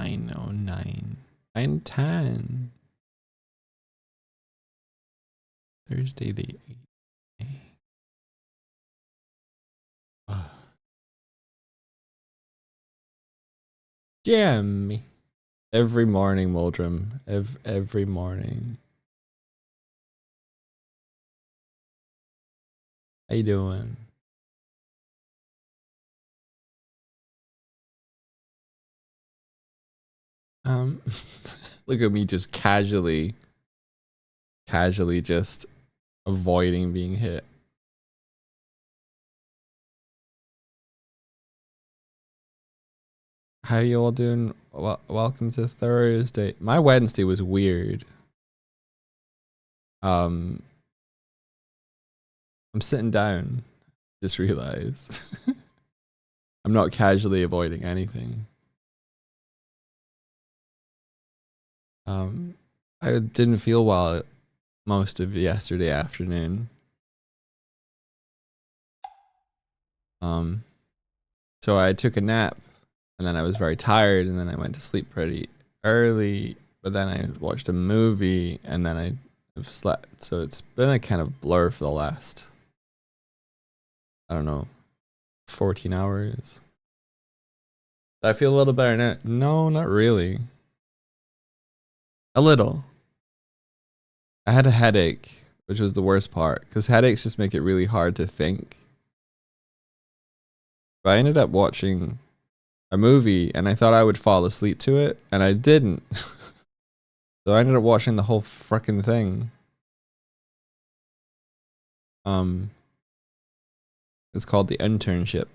9:09. 9:10. Thursday the 8th. Jam. Every morning, Moldrum. Every morning. How you doing? Look at me just casually just avoiding being hit. How you all doing? Welcome to Thursday. My Wednesday was weird. I'm sitting down. Just realized. I'm not casually avoiding anything. I didn't feel well most of yesterday afternoon. So I took a nap and then I was very tired and then I went to sleep pretty early, but then I watched a movie and then I've slept. So it's been a kind of blur for the last, I don't know, 14 hours. I feel a little better now. No, not really. A little. I had a headache, which was the worst part, because headaches just make it really hard to think. But I ended up watching a movie and I thought I would fall asleep to it, and I didn't. So I ended up watching the whole frickin' thing. It's called The Internship.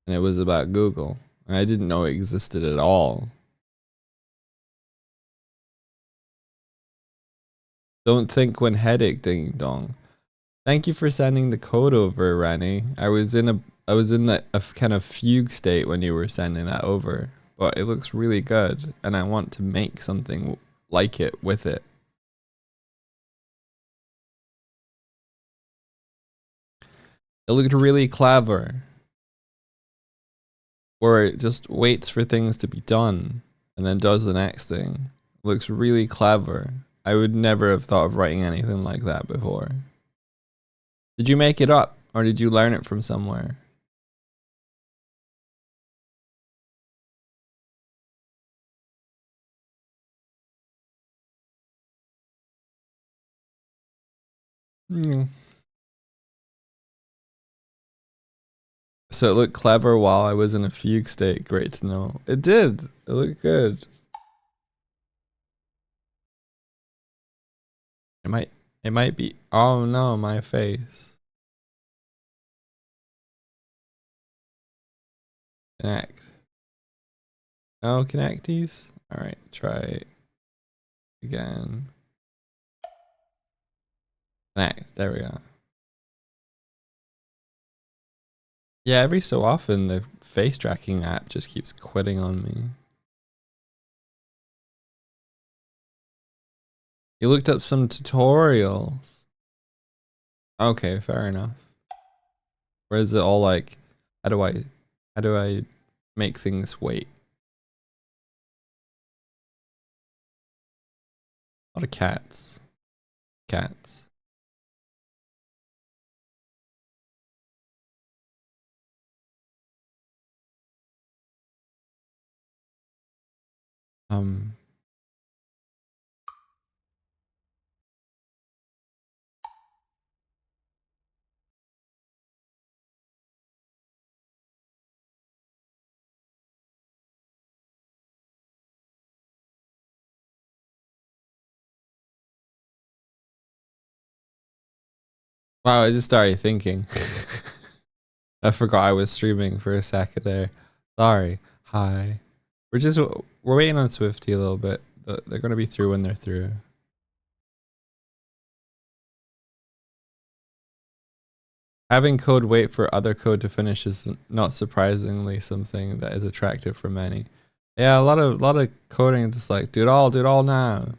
And it was about Google. And I didn't know it existed at all. Don't think when headache ding dong. Thank you for sending the code over, Rani. I was in a kind of fugue state when you were sending that over, but it looks really good and I want to make something like it with it. It looked really clever. Where it just waits for things to be done and then does the next thing. It looks really clever. I would never have thought of writing anything like that before. Did you make it up or did you learn it from somewhere? So it looked clever while I was in a fugue state. Great to know. It did. It looked good. It might be. Oh no, my face. Connect. No connecties. All right, try again. Connect. There we go. Yeah, every so often the face tracking app just keeps quitting on me. You looked up some tutorials. Okay, fair enough. Or is it all like, how do I make things wait? A lot of cats. Cats. Wow, I just started thinking. I forgot I was streaming for a second there. Sorry. Hi. We're waiting on Swifty a little bit. They're gonna be through when they're through. Having code wait for other code to finish is not surprisingly something that is attractive for many. Yeah, a lot of coding is just like, do it all now.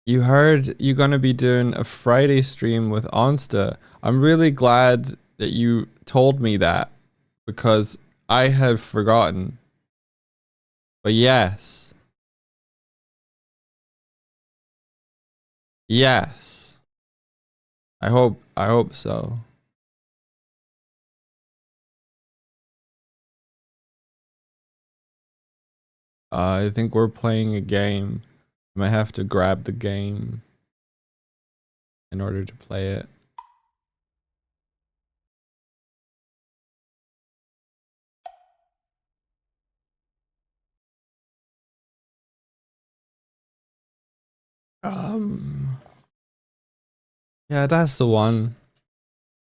You heard you're gonna be doing a Friday stream with Onsta. I'm really glad that you told me that because I had forgotten. But yes. Yes. I hope so. I think we're playing a game. I might have to grab the game in order to play it. Um Yeah, that's the one.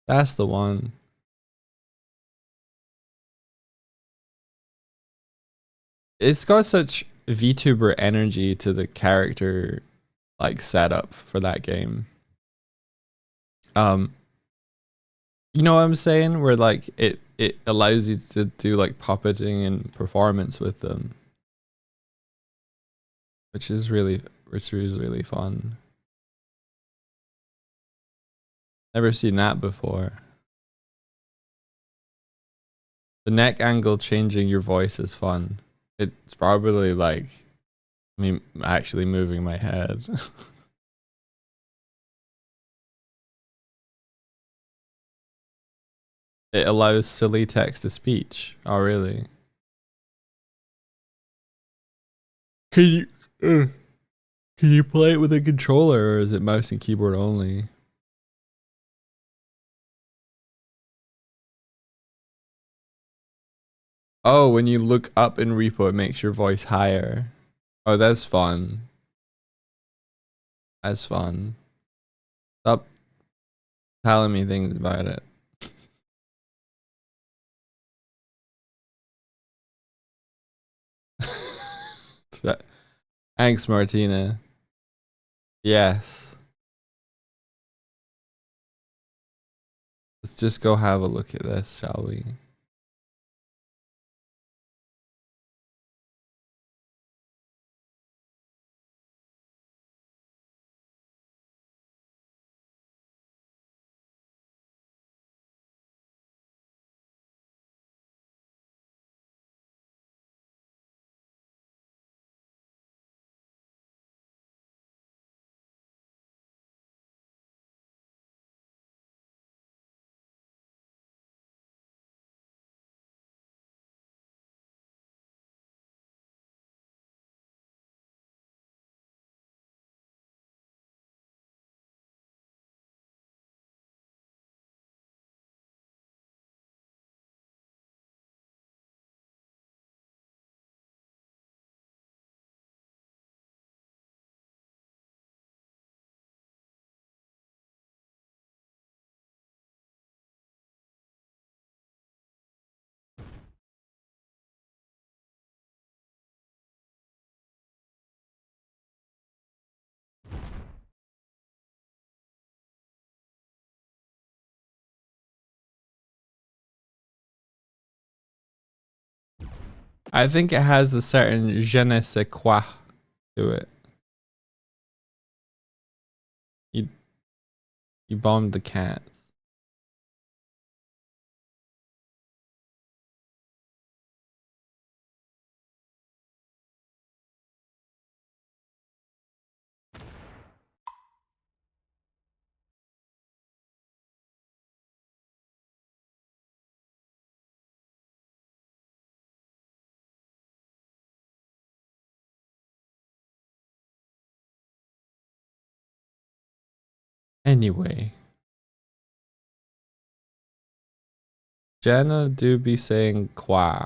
That's the one. It's got such VTuber energy to the character like setup for that game. Um you know what I'm saying? Where like it allows you to do like puppeting and performance with them. Which is really fun. Never seen that before. The neck angle changing your voice is fun. It's probably like me actually moving my head. It allows silly text to speech. Oh really? Can you can you play it with a controller or is it mouse and keyboard only? Oh, when you look up in repo it makes your voice higher. Oh, that's fun. That's fun. Stop telling me things about it. Thanks, Martina. Yes. Let's just go have a look at this, shall we? I think it has a certain je ne sais quoi to it. You you bombed the cats. Anyway, Jenna do be saying quoi.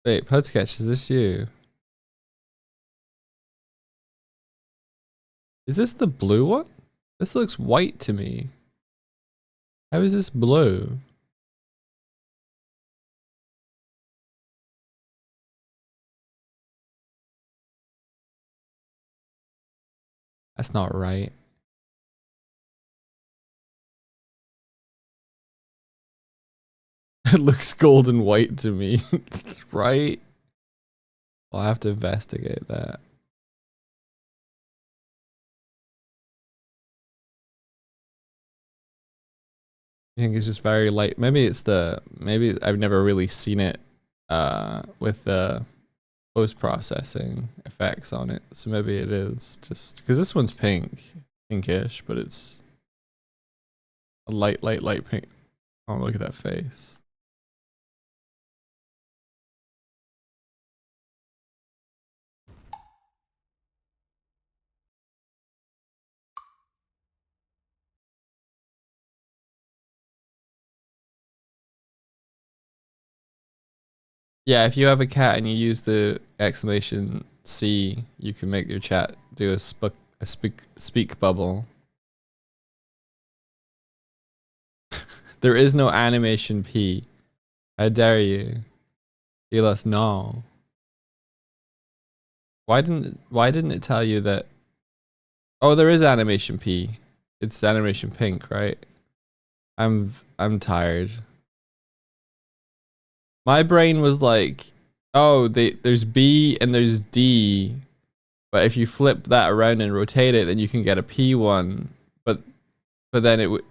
Wait, Pudsketch, is this you? Is this the blue one? This looks white to me. How is this blue? That's not right. It looks gold and white to me, right? I'll have to investigate that. I think it's just very light. Maybe it's maybe I've never really seen it with the post-processing effects on it. So maybe it is just because this one's pinkish, but it's a light pink. Oh, look at that face. Yeah, if you have a cat and you use the exclamation C, you can make your chat do a speak bubble. There is no animation P. How dare you? Tell us no. Why didn't it tell you that? Oh, there is animation P. It's animation pink, right? I'm tired. My brain was like, oh, there's B and there's D, but if you flip that around and rotate it, then you can get a P one. But then it would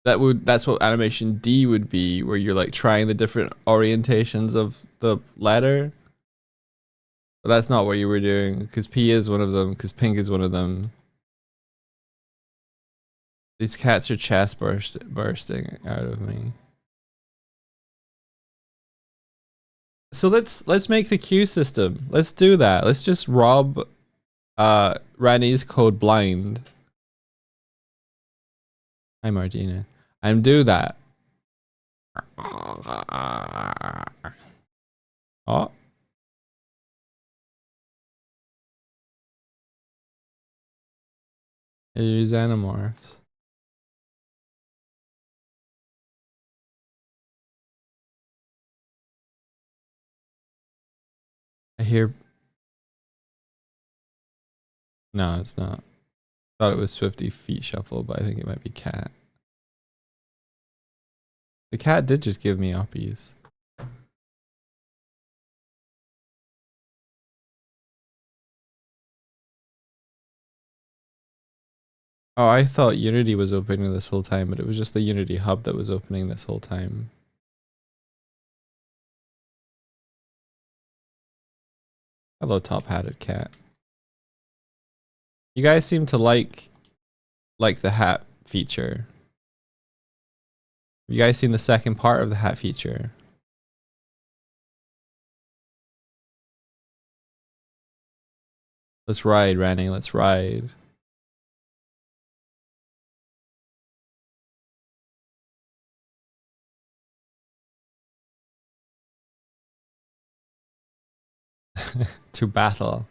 that's what animation D would be, where you're like trying the different orientations of the letter. But that's not what you were doing, because P is one of them, because pink is one of them. These cats are chest bursting out of me. So let's make the queue system. Let's do that. Let's just rob Rani's code blind. Hi Martina. And do that. Oh. Here's Animorphs. I hear. No, it's not. Thought it was Swifty Feet Shuffle, but I think it might be Cat. The cat did just give me uppies. Oh, I thought Unity was opening this whole time, but it was just the Unity hub that was opening this whole time. Hello, top-hatted cat. You guys seem to like the hat feature. Have you guys seen the second part of the hat feature? Let's ride, Ranny. Let's ride. To battle.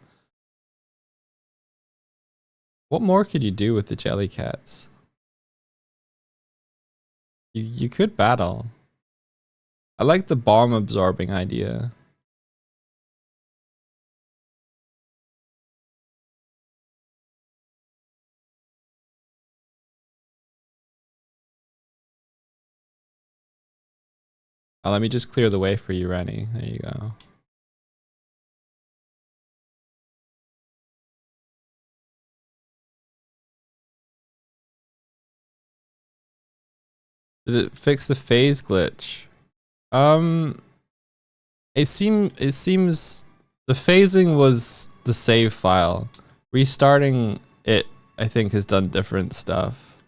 What more could you do with the Jellycats? You could battle. I like the bomb absorbing idea. Oh, let me just clear the way for you, Ranny. There you go. Did it fix the phase glitch? It seems the phasing was the save file. Restarting it, I think, has done different stuff.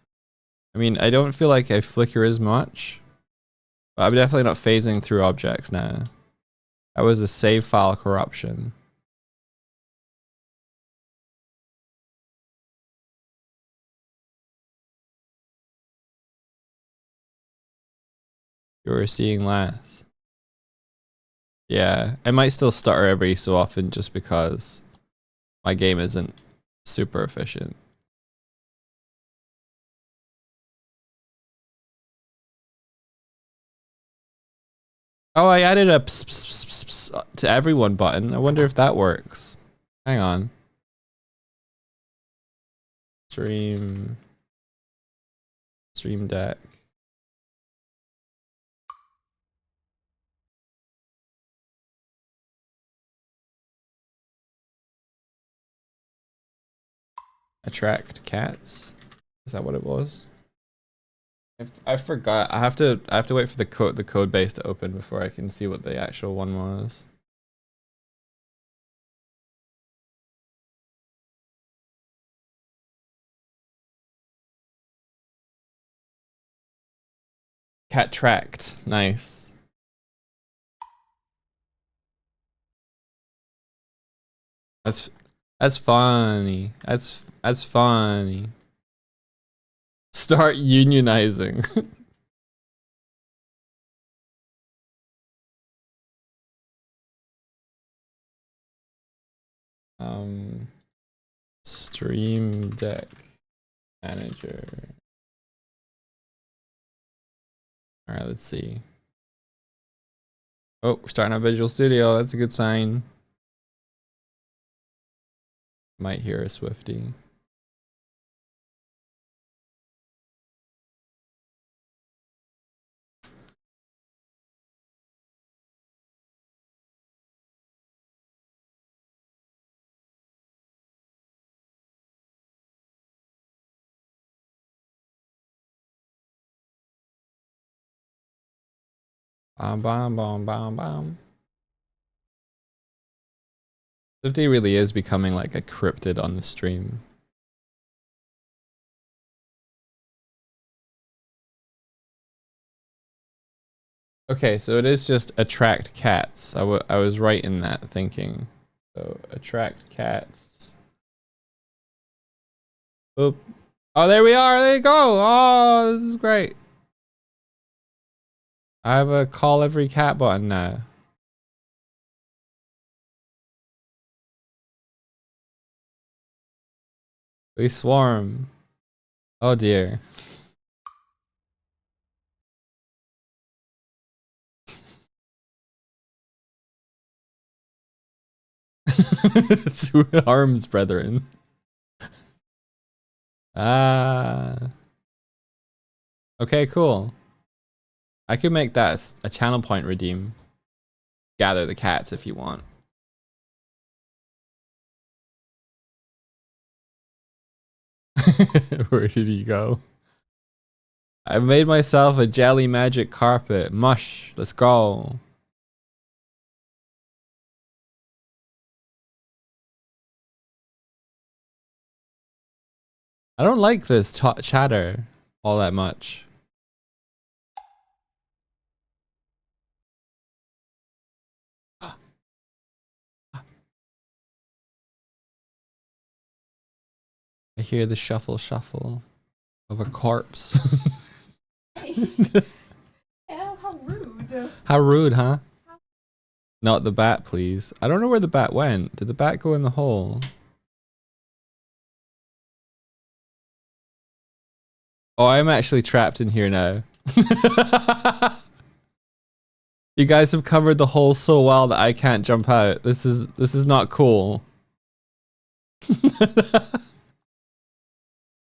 I mean, I don't feel like I flicker as much, but I'm definitely not phasing through objects now. That was a save file corruption. You were seeing last. Yeah, I might still stutter every so often just because my game isn't super efficient. Oh, I added a pss, pss, pss, pss to everyone button. I wonder if that works. Hang on. Stream Deck. Attract cats. Is that what it was? I forgot. I have to wait for the code base to open before I can see what the actual one was. Cat tracked. Nice. That's funny. That's funny. Start unionizing. Stream Deck Manager. All right, let's see. Oh, we're starting our Visual Studio. That's a good sign. Might hear a Swifty. Bom, bom, bom, bom, bom. Swifty really is becoming like a cryptid on the stream. Okay, so it is just attract cats. I was right in that thinking. So attract cats. Oop. Oh, there we are. There you go. Oh, this is great. I have a call every cat button now. We swarm. Oh dear. Two arms, brethren. Ah. Okay, cool. I could make that a channel point redeem. Gather the cats if you want. Where did he go? I made myself a jelly magic carpet. Mush. Let's go. I don't like this chatter all that much. I hear the shuffle of a corpse. How rude. How rude, huh? Not the bat, please. I don't know where the bat went. Did the bat go in the hole? Oh, I'm actually trapped in here now. You guys have covered the hole so well that I can't jump out. This is not cool.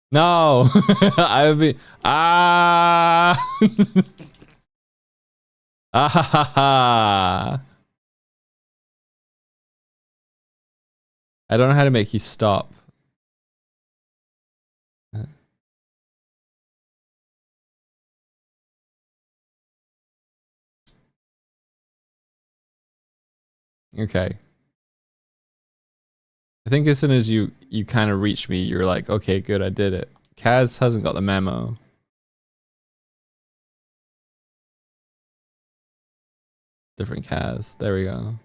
No. I would be ah ah ha, ha, ha. I don't know how to make you stop. Okay. I think as soon as you kind of reach me, you're like, okay, good, I did it. Kaz hasn't got the memo. Different Kaz. There we go.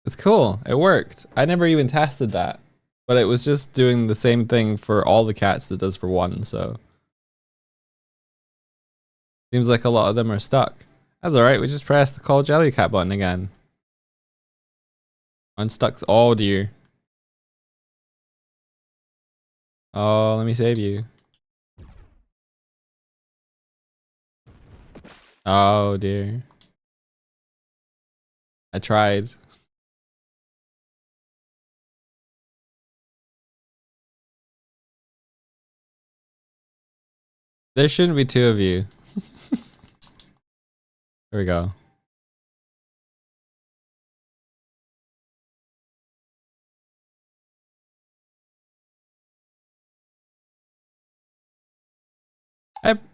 It's cool. It worked. I never even tested that. But it was just doing the same thing for all the cats that it does for one, so. Seems like a lot of them are stuck. That's alright, we just press the call Jellycat button again. Unstuck. Oh dear. Oh, let me save you. Oh dear. I tried. There shouldn't be two of you. There we go.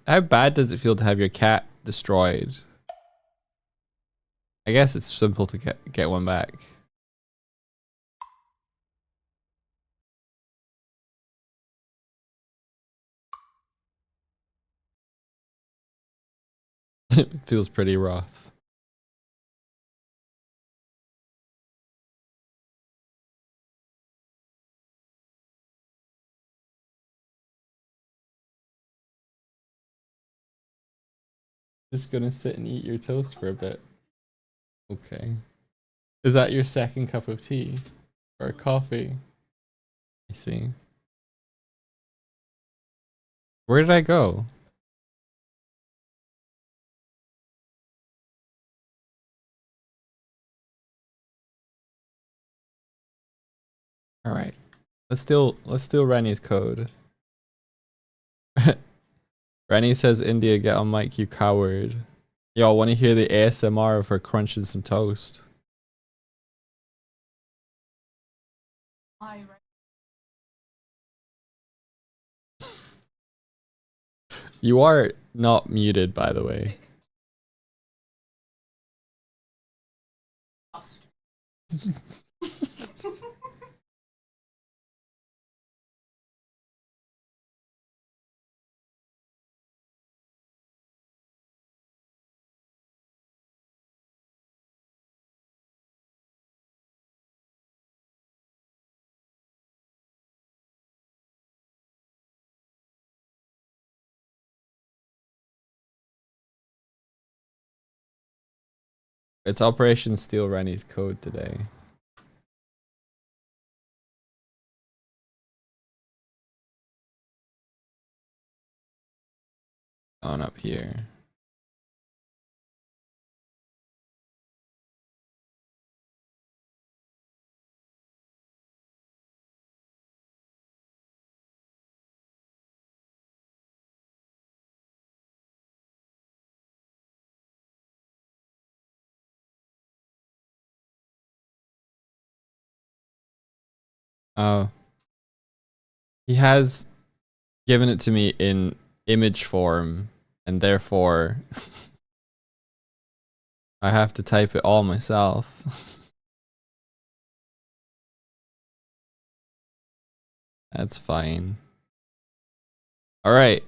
How bad does it feel to have your cat destroyed? I guess it's simple to get one back. It feels pretty rough. Just gonna sit and eat your toast for a bit. Okay. Is that your second cup of tea? Or coffee? I see. Where did I go? Alright. Let's steal Rennie's code. Rennie says, India, get on mic, you coward. Y'all want to hear the ASMR of her crunching some toast? You are not muted, by the way. It's Operation Steal Rennie's code today. On up here. Oh. He has given it to me in image form, and therefore I have to type it all myself. That's fine. Alright.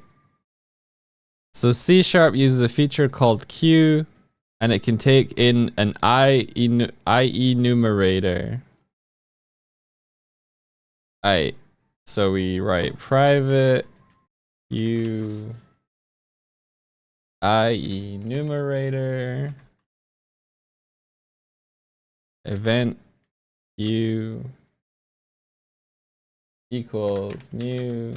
So C# uses a feature called Q, and it can take in an IE numerator. Alright. So we write private Q IE numerator event U equals new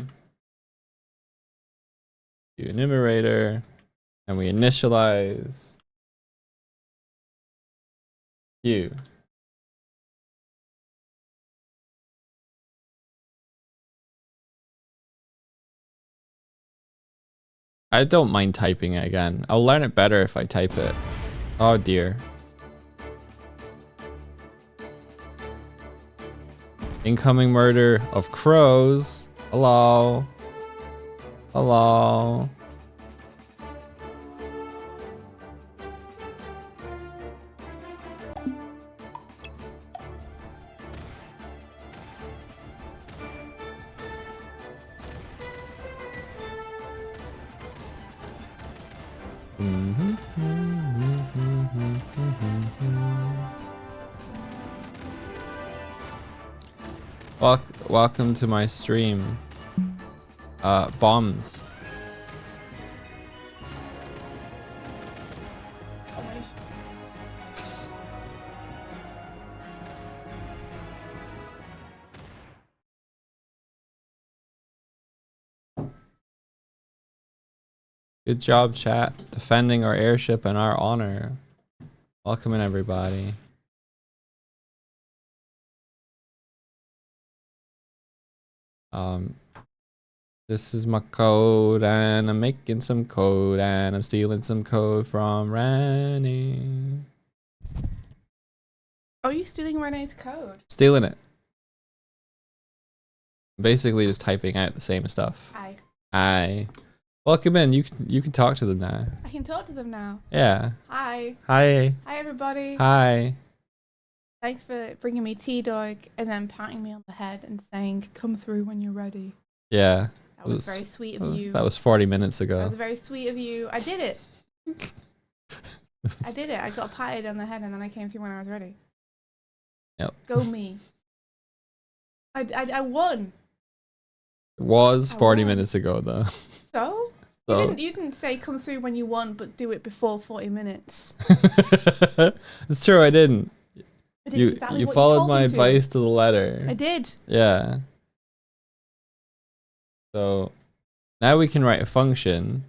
enumerator, and we initialize Q. I don't mind typing it again. I'll learn it better if I type it. Oh dear. Incoming murder of crows. Hello. Hello. Welcome to my stream. Bombs. Good job, chat. Defending our airship and our honor. Welcome in, everybody. This is my code, and I'm making some code, and I'm stealing some code from Rennie. Are you stealing Renee's code? Stealing it. Basically, just typing out the same stuff. Hi. Welcome in. You can talk to them now. I can talk to them now. Yeah. Hi. Hi. Hi, everybody. Hi. Thanks for bringing me tea, dog, and then patting me on the head and saying, "Come through when you're ready." Yeah. That was very sweet of you. That was 40 minutes ago. That was very sweet of you. I did it. I did it. I got patted on the head and then I came through when I was ready. Yep. Go me. I won. It was 40 won. minutes ago, though. So? You didn't say come through when you want, but do it before 40 minutes. It's true, I didn't. I did exactly you what followed told my me advice to the letter. I did. Yeah. So now we can write a function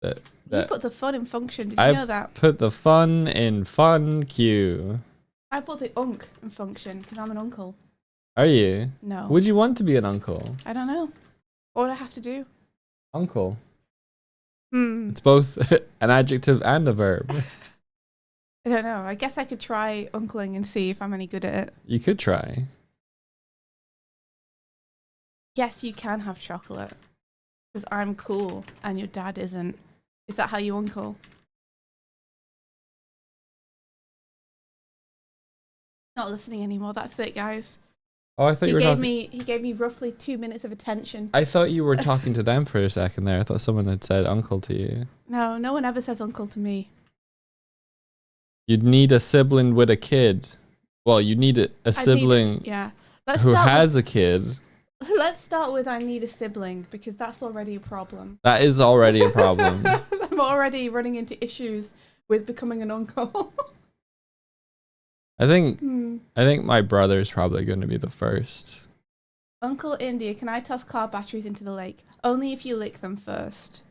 that You put the fun in function. Did you know that? Put the fun in fun queue. I put the unk in function because I'm an uncle. Are you? No. Would you want to be an uncle? I don't know. What would I have to do? Uncle. It's both an adjective and a verb. I don't know. I guess I could try uncling and see if I'm any good at it. You could try. Yes, you can have chocolate. Because I'm cool and your dad isn't. Is that how you uncle? Not listening anymore. That's it, guys. Oh, I thought you were talking. He gave me roughly 2 minutes of attention. I thought you were talking to them for a second there. I thought someone had said uncle to you. No, no one ever says uncle to me. You'd need a sibling with a kid. Well, you need a sibling who has a kid. Let's start with I need a sibling because that's already a problem. That is already a problem. I'm already running into issues with becoming an uncle. I think my brother's probably going to be the first. Uncle India, can I toss car batteries into the lake? Only if you lick them first.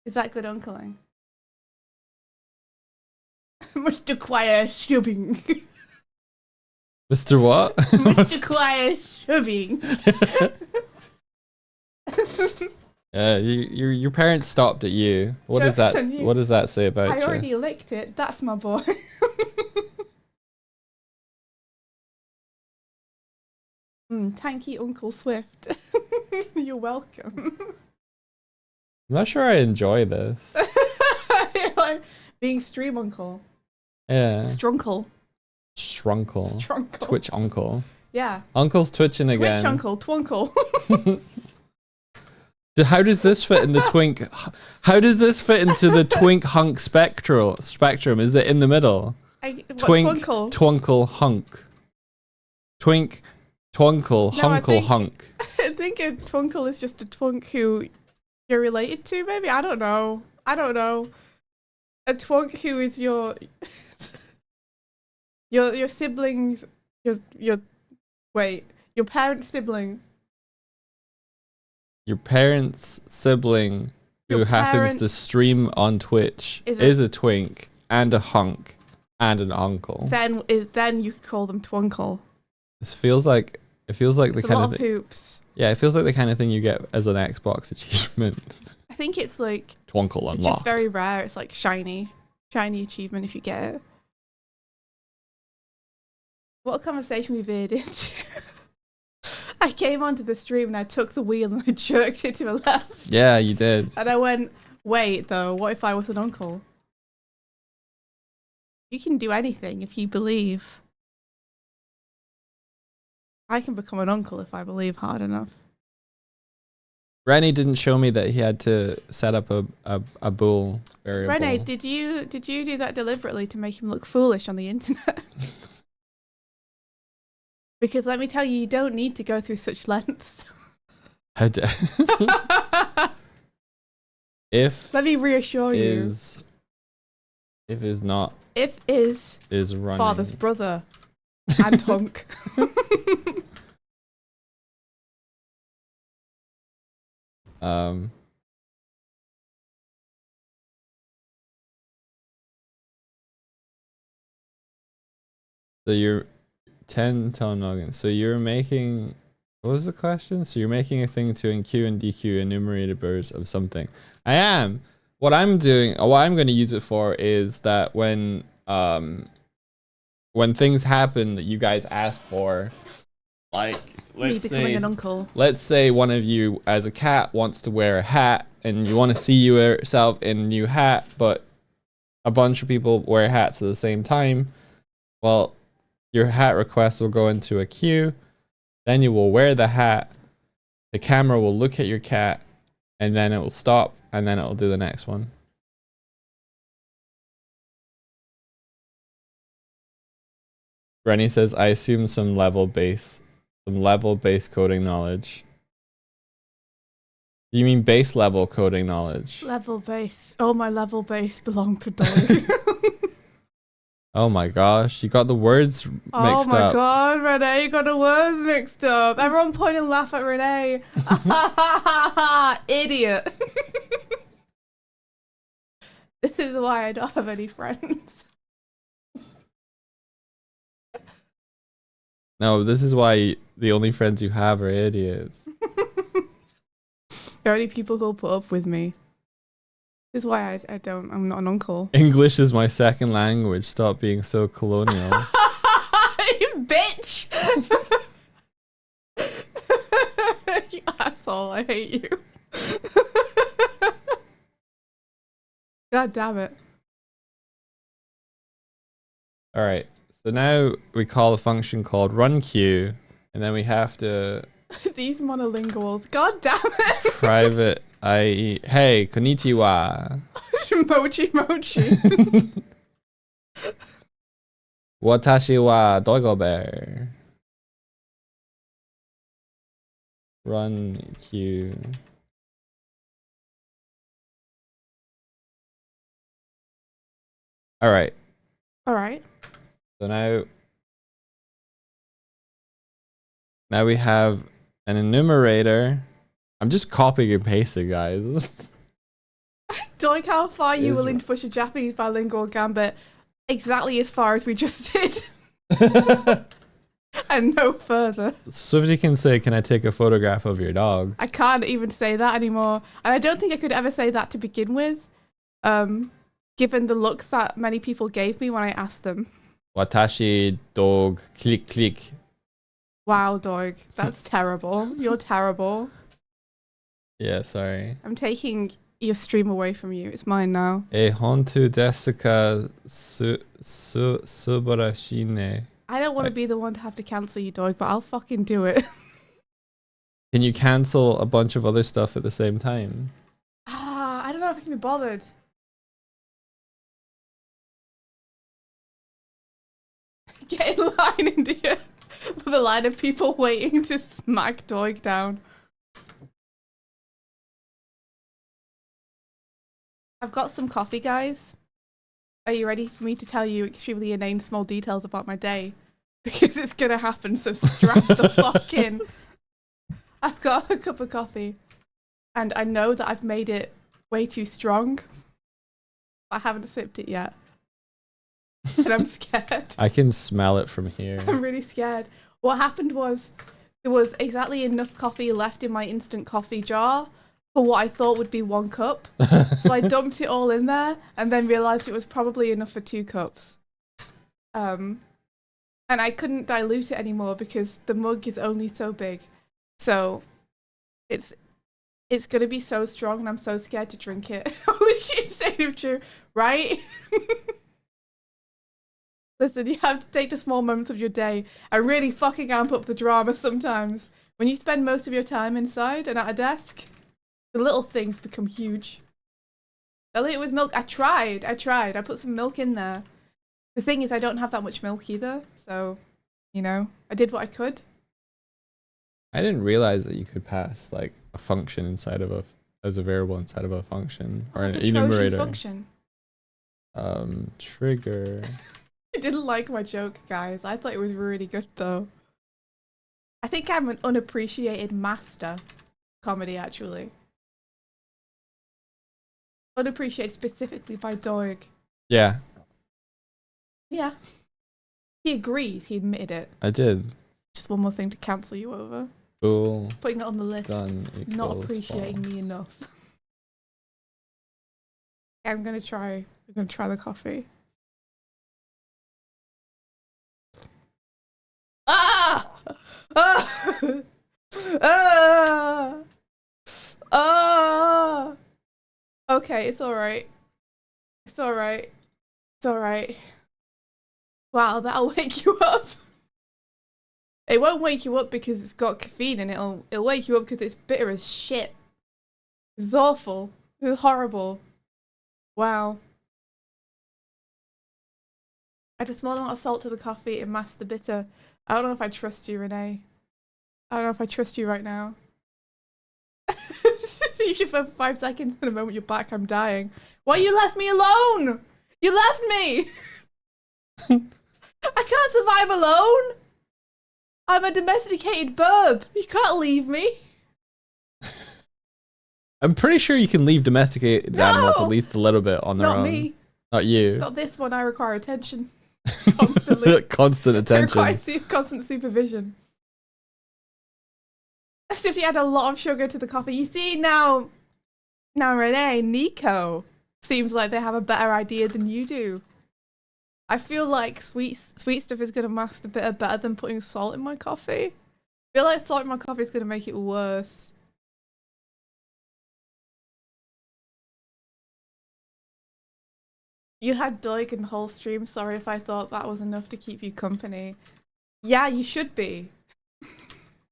Is that good uncling? Mr. Quiet shoving. Mr. What? Mr. Quiet shoving. Yeah, your parents stopped at you. What does that say about you? I already licked it. That's my boy. Thank you, Uncle Swift. You're welcome. I'm not sure I enjoy this. Like being stream uncle. Yeah. Strunkle. Strunkle. Twitch uncle. Yeah. Uncle's twitching again. Twitch uncle. Twinkle. How does this fit in the twink? How does this fit into the twink hunk spectrum? Is it in the middle? Twinkle. Twinkle hunk. Twink, twinkle, hunkle hunk. I think a twinkle is just a twunk who you're related to. Maybe I don't know. A twunk who is your siblings. Your parent's sibling. Your parents' sibling who happens to stream on Twitch is a twink and a hunk and an uncle. Then you could call them twinkle. It feels like the kind of hoops. Yeah, it feels like the kind of thing you get as an Xbox achievement. I think it's like twinkle unlocked. It's just very rare. It's like shiny achievement if you get it. What a conversation we veered into. I came onto the stream and I took the wheel and I jerked it to the left. Yeah, you did. And I went, wait though, what if I was an uncle? You can do anything if you believe. I can become an uncle if I believe hard enough. Rennie didn't show me that he had to set up a bool variable. Rennie, did you do that deliberately to make him look foolish on the internet? Because let me tell you, you don't need to go through such lengths. If let me reassure you. If is not. If is running. Father's brother and hunk. So you're 10 telenovela. So you're making. What was the question? So you're making a thing to enqueue and dequeue enumerators of something. I am. What I'm doing, or what I'm going to use it for, is that when things happen that you guys ask for, like Me becoming an uncle. let's say one of you as a cat wants to wear a hat and you want to see yourself in a new hat, but a bunch of people wear hats at the same time. Well, your hat request will go into a queue. Then you will wear the hat. The camera will look at your cat, and then it will stop, and then it will do the next one. Rennie says, I assume some level base coding knowledge. You mean base level coding knowledge? Level base. Oh, my level base belonged to Dolly. Oh my gosh, you got the words mixed up. Oh my god, Renee, you got the words mixed up. Everyone point and laugh at Renee. Idiot. This is why I don't have any friends. No, this is why the only friends you have are idiots. The only people who'll put up with me. This is why I'm not an uncle. English is my second language. Stop being so colonial. Bitch! You asshole, I hate you. God damn it. Alright, so now we call a function called runQueue, and then we have to These monolinguals. God damn it. private IE. Hey, konnichiwa. Mochi mochi. Watashi wa Doigobear. runQueue. Alright. Alright. So now we have an enumerator. I'm just copying and pasting, guys. Like how far are you willing to push a Japanese bilingual gambit? Exactly as far as we just did. And no further. Swifty can say, can I take a photograph of your dog? I can't even say that anymore. And I don't think I could ever say that to begin with. Given the looks that many people gave me when I asked them. Watashi dog click click. Wow, dog. That's terrible. You're terrible. Yeah, sorry. I'm taking your stream away from you. It's mine now. E hontu desu ka subarashi ne. I don't want to be the one to have to cancel you, dog, but I'll fucking do it. Can you cancel a bunch of other stuff at the same time? I don't know if I can be bothered. Get in line, India. With a line of people waiting to smack Doig down. I've got some coffee, guys. Are you ready for me to tell you extremely inane small details about my day? Because it's gonna happen, so strap the fuck in. I've got a cup of coffee. And I know that I've made it way too strong. I haven't sipped it yet. And I'm scared. I can smell it from here. I'm really scared. What happened was there was exactly enough coffee left in my instant coffee jar for what I thought would be 1 cup. So I dumped it all in there and then realized it was probably enough for 2 cups. And I couldn't dilute it anymore because the mug is only so big. So it's going to be so strong and I'm so scared to drink it. Holy shit, state of true, right? Listen, you have to take the small moments of your day and really fucking amp up the drama sometimes. When you spend most of your time inside and at a desk, the little things become huge. Dilute it with milk. I tried. I put some milk in there. The thing is, I don't have that much milk either. So, you know, I did what I could. I didn't realize that you could pass like a function inside of as a variable inside of a function or an enumerator. Function. Trigger. I didn't like my joke, guys. I thought it was really good, though. I think I'm an unappreciated master comedy, actually. Unappreciated specifically by Doig. Yeah. Yeah. He agrees. He admitted it. I did. Just one more thing to cancel you over. Bool Putting it on the list. done Not equals appreciating false. me enough. I'm gonna try the coffee. Ah! Ah! Ah! Ah! Okay, it's alright. It's alright. It's alright. Wow, that'll wake you up. It won't wake you up because it's got caffeine in it. It'll wake you up because it's bitter as shit. It's awful. It's horrible. Wow. Add a small amount of salt to the coffee and mask the bitter. I don't know if I trust you, Renee. I don't know if I trust you right now. You should for 5 seconds, and the moment you're back, I'm dying. Why you left me alone? You left me! I can't survive alone! I'm a domesticated burb. You can't leave me. I'm pretty sure you can leave domesticated animals at least a little bit on their Not own. me. Not you. Not this one. I require attention. Constantly. Constant I attention. require constant supervision. As if you add a lot of sugar to the coffee. You see now Renee, Nico seems like they have a better idea than you do. I feel like sweet stuff is gonna mask the bitter better than putting salt in my coffee. I feel like salt in my coffee is gonna make it worse. You had Doig in the whole stream. Sorry if I thought that was enough to keep you company. Yeah, you should be.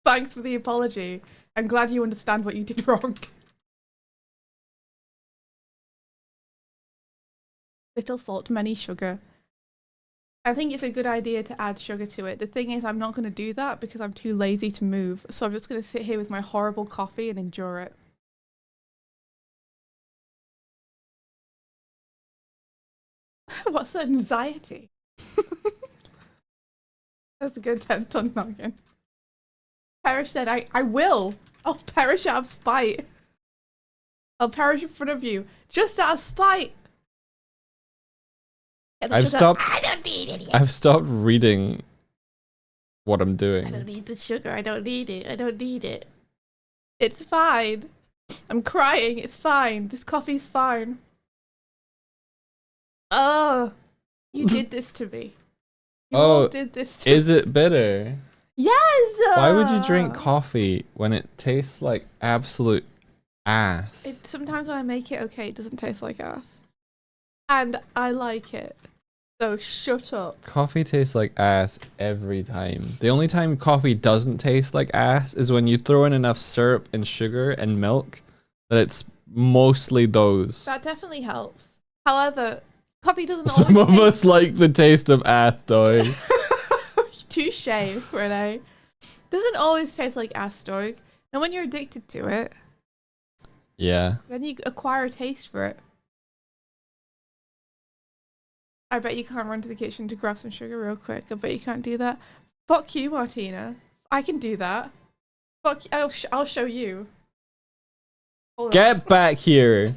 Thanks for the apology. I'm glad you understand what you did wrong. Little salt, many sugar. I think it's a good idea to add sugar to it. The thing is, I'm not going to do that because I'm too lazy to move. So I'm just going to sit here with my horrible coffee and endure it. What's anxiety? That's a good 10-ton noggin. Perish said, I will. I'll perish out of spite. I'll perish in front of you. Just out of spite. I've stopped. I don't need it yet. I've stopped reading what I'm doing. I don't need the sugar. I don't need it. I don't need it. It's fine. I'm crying. It's fine. This coffee's fine. Oh, you did this to me. You all did this to me. Is it bitter? Yes! Why would you drink coffee when it tastes like absolute ass? Sometimes when I make it, okay, it doesn't taste like ass. And I like it. So shut up. Coffee tastes like ass every time. The only time coffee doesn't taste like ass is when you throw in enough syrup and sugar and milk that it's mostly those. That definitely helps. However, coffee doesn't Some always of us like the taste of ass, dog. Touche, Renee. Doesn't always taste like ass, dog. And when you're addicted to it, Yeah. then you acquire a taste for it. I bet you can't run to the kitchen to grab some sugar real quick. I bet you can't do that. Fuck you, Martina. I can do that. Fuck you. I'll show you. Hold on. Get back here.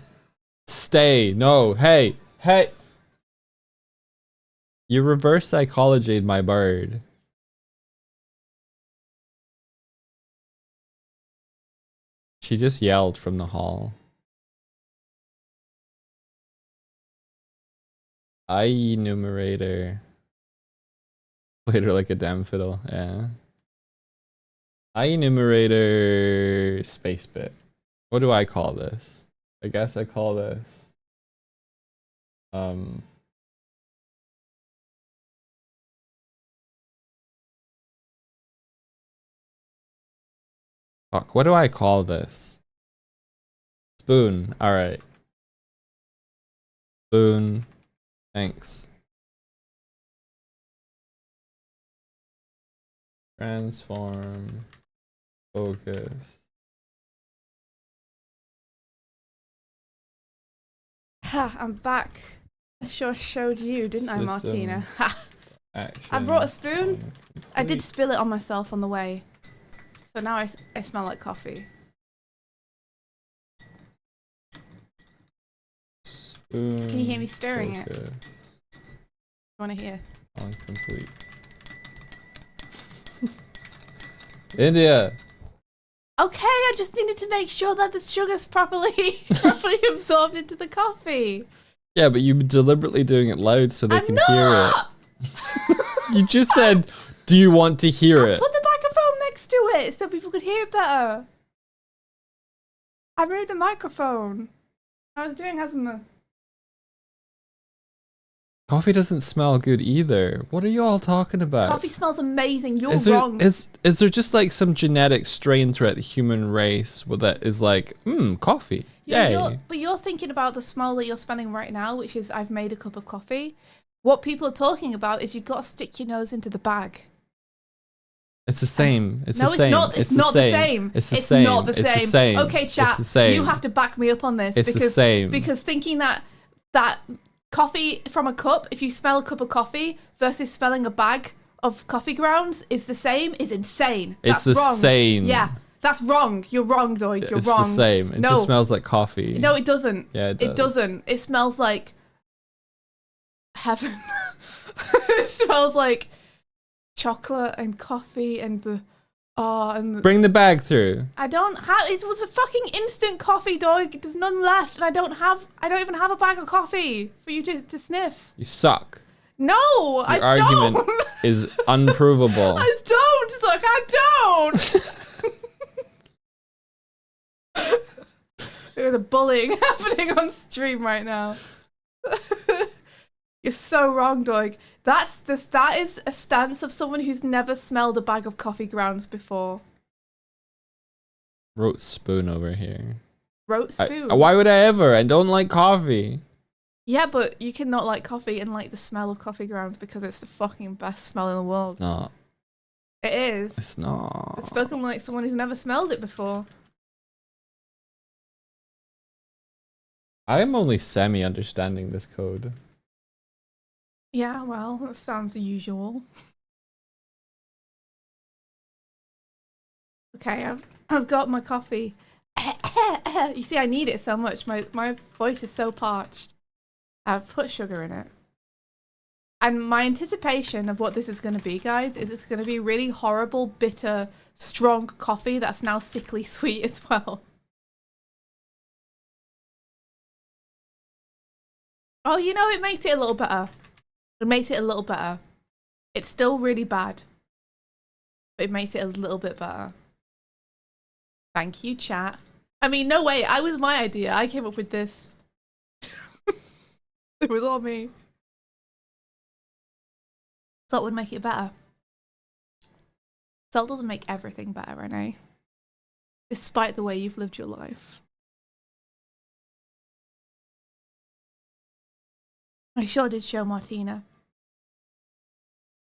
Stay. No. Hey. Hey. You reverse psychologied my bird. She just yelled from the hall. IE numerator. Played her like a damn fiddle, yeah. IE numerator space bit. What do I call this? I guess I call this fuck, what do I call this? Spoon, alright. Spoon. Thanks. Transform. Focus. Ha, I'm back. I sure showed you, didn't I, Martina? Ha! Action. I brought a spoon. I did complete. spill it on myself on the way. So now I smell like coffee. Spoon. Can you hear me stirring it? Focus You want to hear? on complete. India. Okay, I just needed to make sure that the sugar's properly properly absorbed into the coffee. Yeah, but you're deliberately doing it loud so they I'm can not! hear it. You just said, do you want to hear it? Put the microphone next to it so people could hear it better. I moved the microphone. I was doing asthma. Coffee doesn't smell good either. What are you all talking about? Coffee smells amazing. You're Is there, wrong. is there just like some genetic strain throughout the human race that is like, coffee? Yeah, Yay. but you're thinking about the smell that you're smelling right now, which is I've made a cup of coffee. What people are talking about is you've got to stick your nose into the bag. It's the same. It's No, the same. it's not. It's not the same. It's the It's same. not the It's the same. same. Okay, chat. It's the same. You have to back me up on this. It's the same. Because thinking that coffee from a cup, if you smell a cup of coffee versus smelling a bag of coffee grounds is the same, is insane. It's That's the wrong. same. Yeah, that's wrong. You're wrong, Doig. You're It's wrong. the same. It No. just smells like coffee. No, it doesn't. Yeah, it does. It doesn't. It smells like heaven. It smells like chocolate and coffee and Bring the bag through. I don't have. It was a fucking instant coffee, dog. There's none left, and I don't even have a bag of coffee for you to sniff. You suck. No, Your I argument don't. is unprovable. I don't, suck. I don't. There's a bullying happening on stream right now. You're so wrong, dog. That is a stance of someone who's never smelled a bag of coffee grounds before. Rote spoon over here. Rote spoon. Why would I ever? I don't like coffee. Yeah, but you cannot like coffee and like the smell of coffee grounds because it's the fucking best smell in the world. It's not. It is. It's not. It's spoken like someone who's never smelled it before. I am only semi-understanding this code. Yeah, well, that sounds usual. Okay, I've got my coffee. You see, I need it so much. My voice is so parched. I've put sugar in it. And my anticipation of what this is going to be, guys, is it's going to be really horrible, bitter, strong coffee that's now sickly sweet as well. Oh, you know, it makes it a little better. It makes it a little better. It's still really bad, but it makes it a little bit better. Thank you, chat. I mean, no way. It was my idea. I came up with this. It was all me. Salt would make it better. Salt doesn't make everything better, Renee. Despite the way you've lived your life. I sure did show Martina.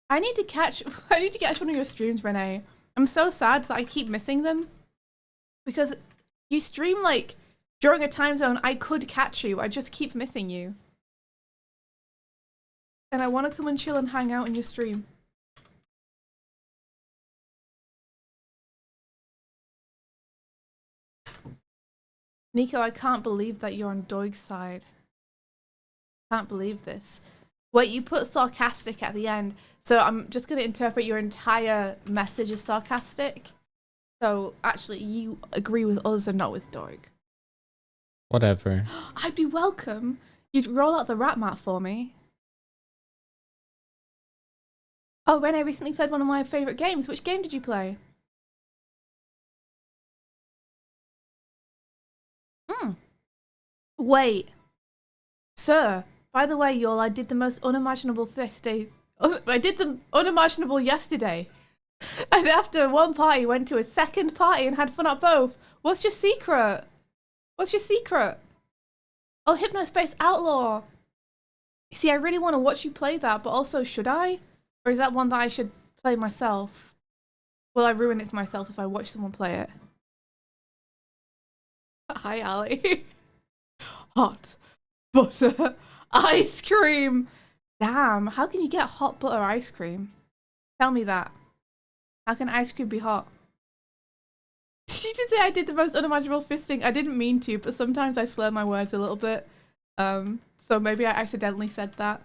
I need to catch one of your streams, Renee. I'm so sad that I keep missing them. Because you stream like during a time zone I could catch you. I just keep missing you. And I want to come and chill and hang out in your stream. Nico, I can't believe that you're on Doig's side. Can't believe this. Wait, you put sarcastic at the end. So I'm just going to interpret your entire message as sarcastic. So actually, you agree with us and not with Doig. Whatever. I'd be welcome. You'd roll out the rat mat for me. Oh, Renee recently played one of my favourite games. Which game did you play? Wait. Sir, by the way, y'all, I did the most unimaginable I did the unimaginable yesterday. And after one party, went to a second party and had fun at both. What's your secret? What's your secret? Oh, Hypnospace Outlaw. See, I really want to watch you play that, but also, should I? Or is that one that I should play myself? Will I ruin it for myself if I watch someone play it? Hi, Ali. Hot butter ice cream. Damn, how can you get hot butter ice cream? Tell me that. How can ice cream be hot? Did you just say I did the most unimaginable fisting? I didn't mean to, but sometimes I slur my words a little bit. So maybe I accidentally said that.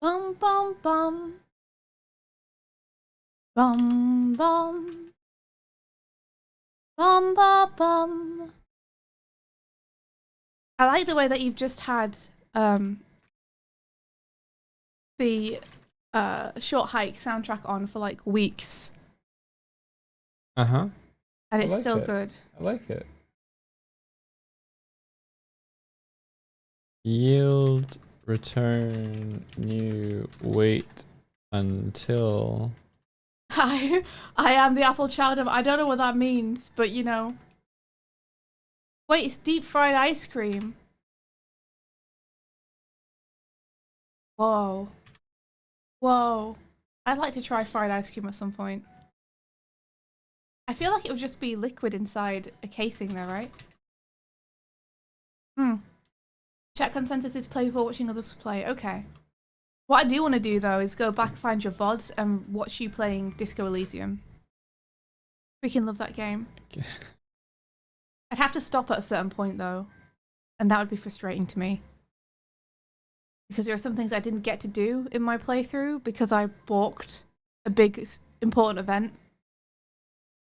Bum bum bum. Bum bum. Bum bum bum. I like the way that you've just had the Short Hike soundtrack on for like weeks. Uh-huh. And I it's like still it. good. I like it. Yield, return, new, wait until. I am the apple chowder. I don't know what that means, but you know. Wait, it's deep fried ice cream. Whoa. Whoa. I'd like to try fried ice cream at some point. I feel like it would just be liquid inside a casing though, right? Chat consensus is play before watching others play. Okay. What I do want to do though is go back, find your VODs and watch you playing Disco Elysium. Freaking love that game. Okay. I'd have to stop at a certain point though, and that would be frustrating to me. Because there are some things I didn't get to do in my playthrough because I balked a big important event.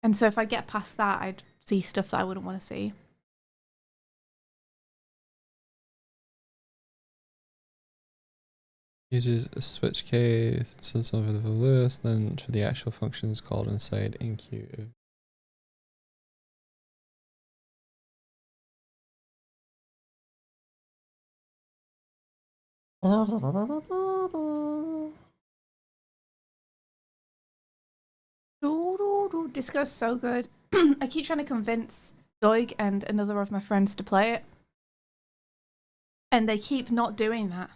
And so if I get past that, I'd see stuff that I wouldn't want to see. Uses a switch case, sends over the list, then for the actual functions called inside enqueue. Disco's so good. I keep trying to convince Doig and another of my friends to play it. And they keep not doing that.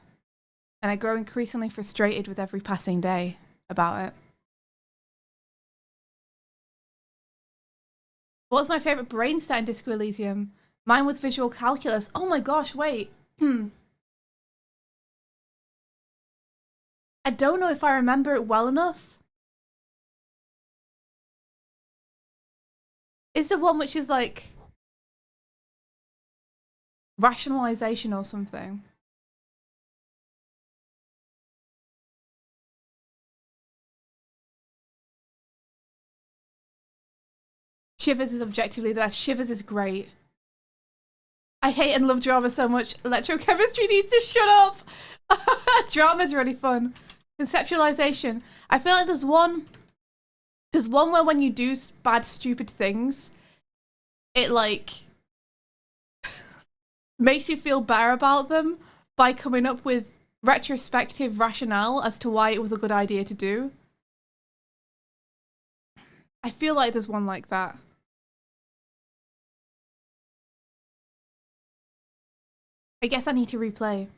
And I grow increasingly frustrated with every passing day about it. What was my favourite brain stat in Disco Elysium? Mine was visual calculus. Oh my gosh, wait. I don't know if I remember it well enough. Is the one which is like rationalization or something? Shivers is objectively the best. Shivers is great. I hate and love drama so much. Electrochemistry needs to shut up. Drama's really fun. Conceptualization. I feel like there's one where when you do bad, stupid things, it like makes you feel better about them by coming up with retrospective rationale as to why it was a good idea to do. I feel like there's one like that. I guess I need to replay.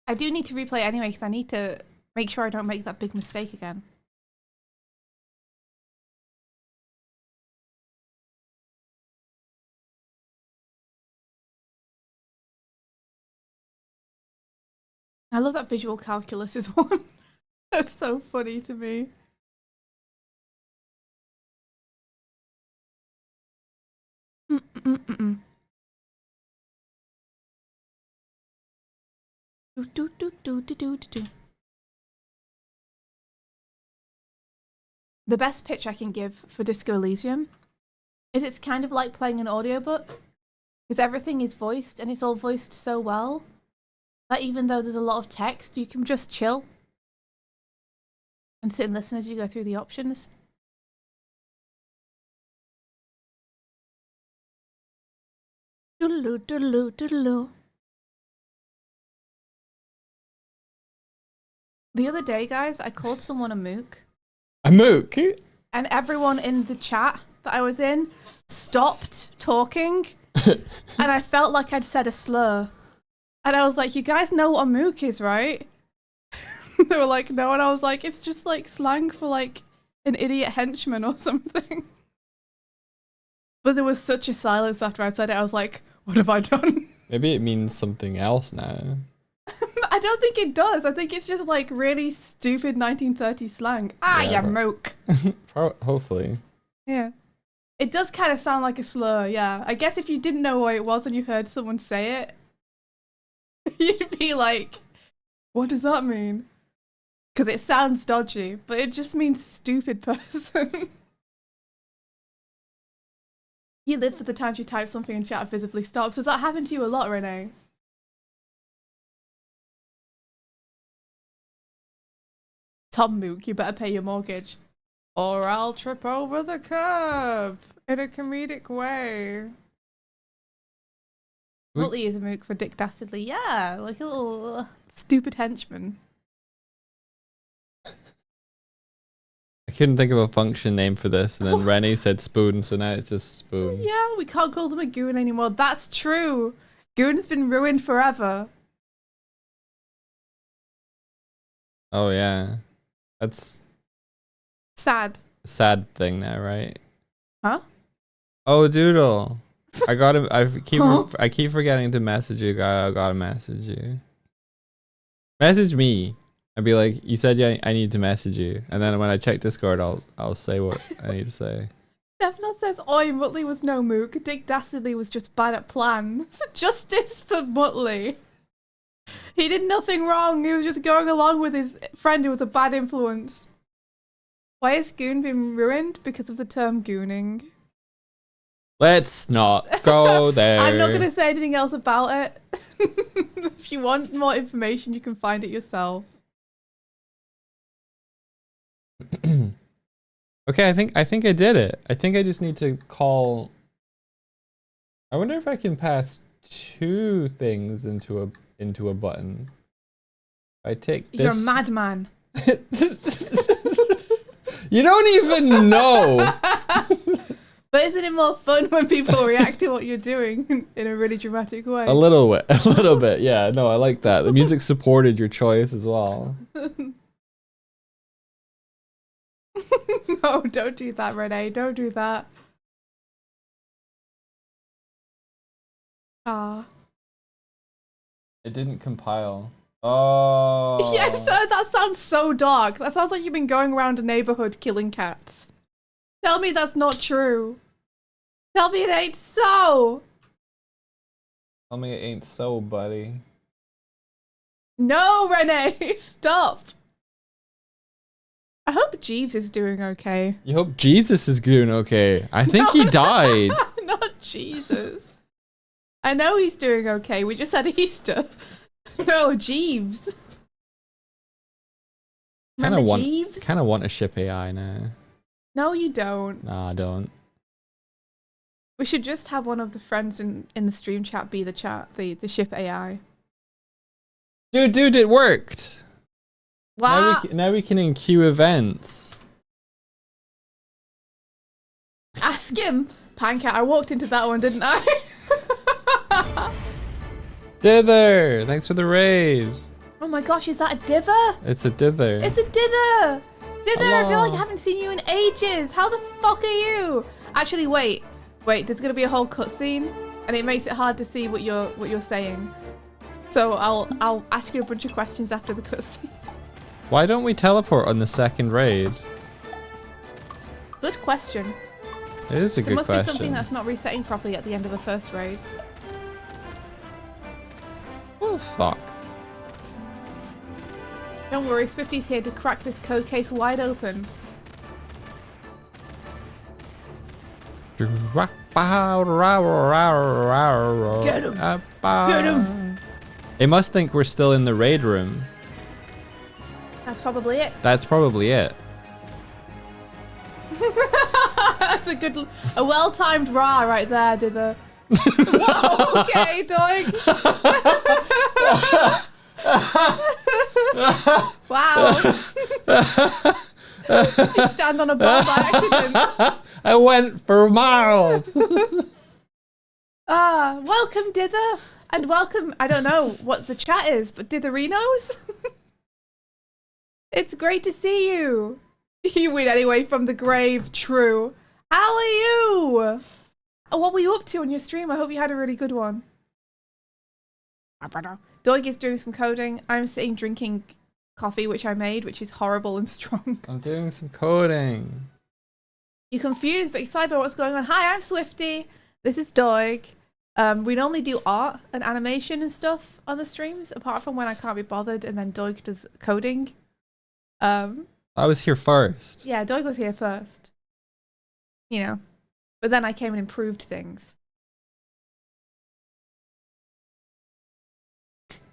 I do need to replay anyway because I need to make sure I don't make that big mistake again. I love that visual calculus is one. That's so funny to me. The best pitch I can give for Disco Elysium is it's kind of like playing an audiobook because everything is voiced and it's all voiced so well that even though there's a lot of text, you can just chill and sit and listen as you go through the options. Doodaloo, doodaloo, doodaloo. The other day, guys, I called someone a mook. A mook? And everyone in the chat that I was in stopped talking. And I felt like I'd said a slur. And I was like, you guys know what a mook is, right? They were like, no. And I was like, it's just like slang for like an idiot henchman or something. But there was such a silence after I said it. I was like, what have I done? Maybe it means something else now. I don't think it does. I think it's just like really stupid 1930s slang. Ah, Yeah, you mook. Hopefully. Yeah. It does kind of sound like a slur, yeah. I guess if you didn't know what it was and you heard someone say it, you'd be like, What does that mean? Because it sounds dodgy, but it just means stupid person. You live for the times you type something and chat visibly stops. Does that happen to you a lot, Renee? Tom Mook, you better pay your mortgage. Or I'll trip over the curb in a comedic way. Multi is a mook for Dick Dastardly. Yeah, like a little stupid henchman. I couldn't think of a function name for this, and then Rennie said spoon, so now it's just spoon. Yeah, we can't call them a goon anymore. That's true. Goon's been ruined forever. Oh yeah, that's sad. a sad thing now, right? Huh? Oh, Doodle, I gotta. I keep forgetting to message you. I gotta message you. Message me. I'd be like, you said yeah, I need to message you, and then when I check Discord, I'll say what I need to say. Defna says, "Oi, Muttley was no mook. Dick Dastardly was just bad at plans. Justice for Muttley. He did nothing wrong. He was just going along with his friend who was a bad influence." Why has Goon been ruined? Because of the term gooning. Let's not go there. I'm not going to say anything else about it. If you want more information, you can find it yourself. Okay, I think I did it. I think I just need to call. I wonder if I can pass two things into a button. I take this. You're a madman. You don't even know. But isn't it more fun when people react to what you're doing in a really dramatic way? A little bit. Yeah, no, I like that. The music supported your choice as well. No, don't do that, Renee. Don't do that. Ah. It didn't compile. Oh. Yes, that sounds so dark. That sounds like you've been going around a neighborhood killing cats. Tell me that's not true. Tell me it ain't so. Tell me it ain't so, buddy. No, Renee, stop. I hope Jeeves is doing okay. You hope Jesus is doing okay. I think he died. Not Jesus. I know he's doing okay. We just had Easter. No, Jeeves. Remember Jeeves? Kind of want to ship AI now. No, you don't. Nah, I don't. We should just have one of the friends in the stream chat be the ship AI. Dude, it worked. Wow. Now we can enqueue events. Ask him. Pancat, I walked into that one, didn't I? Dither, thanks for the raid. Oh my gosh, is that a dither? It's a dither. It's a dither. Dither, Hello. I feel like I haven't seen you in ages. How the fuck are you? Actually, wait. There's gonna be a whole cutscene, and it makes it hard to see what you're saying. So I'll ask you a bunch of questions after the cutscene. Why don't we teleport on the second raid? Good question. It is a good It must question. be something that's not resetting properly at the end of the first raid. Oh fuck. Don't worry, Swifty's here to crack this code case wide open. Get him. Get him. It must think we're still in the raid room. That's probably it. That's probably it. That's a well-timed rah right there, Dither. Whoa, okay, dog. Wow. Did you stand on a ball by accident? I went for miles. Welcome, Dither. And welcome, I don't know what the chat is, but Ditherinos? It's great to see you. You win anyway from the grave, true. How are you? What were you up to on your stream? I hope you had a really good one. Doig is doing some coding. I'm sitting drinking coffee, which I made, which is horrible and strong. I'm doing some coding. You're confused but excited about what's going on. Hi, I'm Swifty. This is Doig. We normally do art and animation and stuff on the streams, apart from when I can't be bothered, and then Doig does coding. I was here first. Yeah, Doig was here first. You know, but then I came and improved things.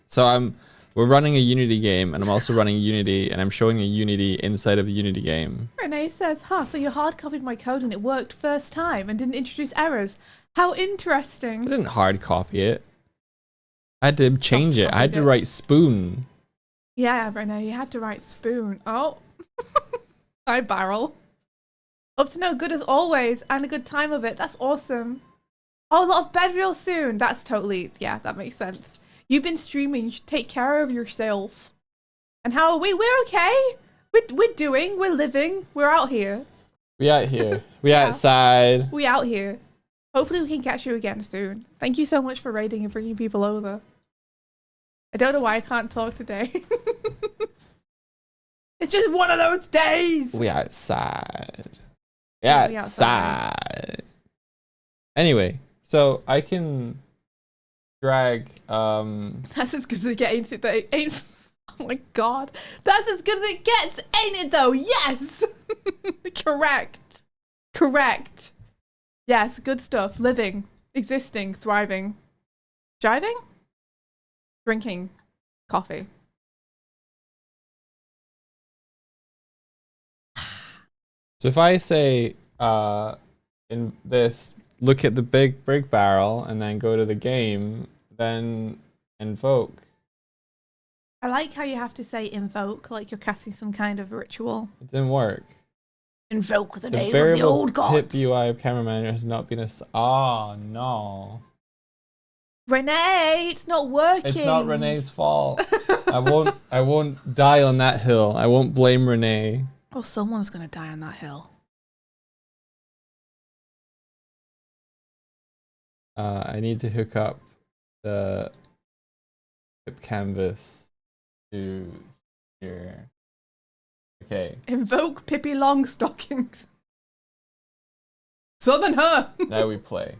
So we're running a Unity game, and I'm also running Unity, and I'm showing a Unity inside of the Unity game. Renee says, so you hard copied my code and it worked first time and didn't introduce errors. How interesting. I didn't hard copy it. I had to change it. I had to write spoon. Yeah, Renee, you had to write spoon. Oh. Hi, Barrel. Up to no good as always, and a good time of it. That's awesome. Oh, a lot of bed real soon. That's totally, yeah, that makes sense. You've been streaming. You should take care of yourself. And how are we? We're okay. We're living. We're out here. We out here. We outside. We out here. Hopefully we can catch you again soon. Thank you so much for raiding and bringing people over. I don't know why I can't talk today. It's just one of those days. We outside. Yeah, we outside. Anyway, so I can drag That's as good as it gets, ain't oh my god. That's as good as it gets, ain't it though? Yes. Correct. Yes, good stuff. Living, existing, thriving. Driving? Drinking coffee. So if I say in this, look at the big brick barrel and then go to the game, then invoke. I like how you have to say invoke, like you're casting some kind of ritual. It didn't work. Invoke the name of the old gods. Pip UI of Camera Manager has not been oh no. Renee, it's not working. It's not Renee's fault. I won't die on that hill. I won't blame Renee. Well, someone's gonna die on that hill. I need to hook up the Pip canvas to here. Okay. Invoke Pippi Longstockings. Summon her. Now we play.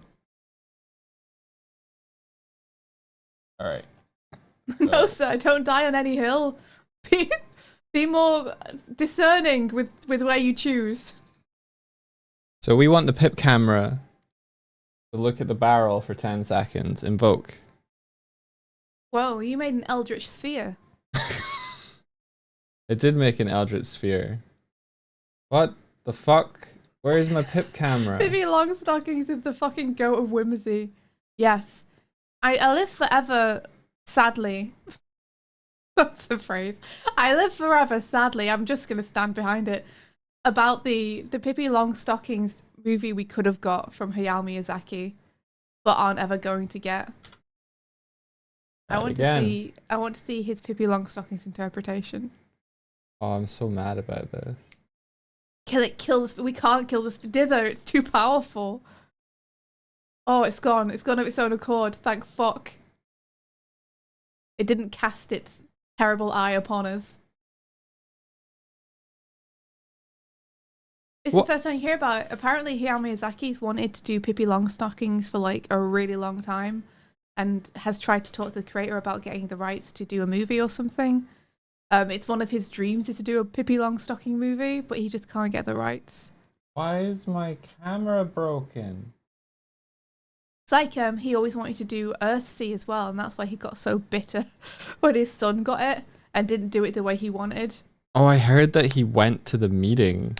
All right. So. No, sir, don't die on any hill. Be more discerning with where you choose. So we want the Pip camera to look at the barrel for 10 seconds. Invoke. Whoa, you made an Eldritch Sphere. It did make an Eldritch Sphere. What the fuck? Where is my Pip camera? Pippi Longstockings is the fucking goat of whimsy. Yes. I live forever, sadly. That's the phrase. I live forever, sadly. I'm just going to stand behind it. About the Pippi Longstockings movie we could have got from Hayao Miyazaki, but aren't ever going to get. I want to see his Pippi Longstockings interpretation. Oh, I'm so mad about this. Kill this. We can't kill this dither. It's too powerful. Oh, it's gone. It's gone of its own accord. Thank fuck. It didn't cast its terrible eye upon us. It's the first time you hear about it. Apparently, Hayao Miyazaki's wanted to do Pippi Longstockings for like a really long time, and has tried to talk to the creator about getting the rights to do a movie or something. It's one of his dreams is to do a Pippi Longstocking movie, but he just can't get the rights. Why is my camera broken? It's like he always wanted to do Earthsea as well, and that's why he got so bitter when his son got it and didn't do it the way he wanted. Oh, I heard that he went to the meeting.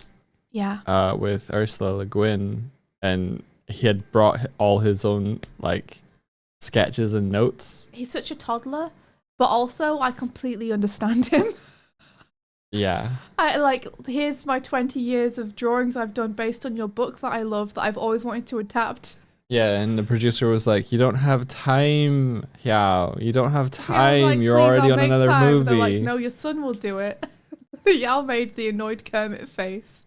Yeah. With Ursula Le Guin, and he had brought all his own like sketches and notes. He's such a toddler, but also I completely understand him. Yeah. I like, here's my 20 years of drawings I've done based on your book that I love that I've always wanted to adapt. Yeah, and the producer was like, "You don't have time, Yao. You don't have time. Like, you're already on another movie." They're like, "No, your son will do it." Yao made the annoyed Kermit face.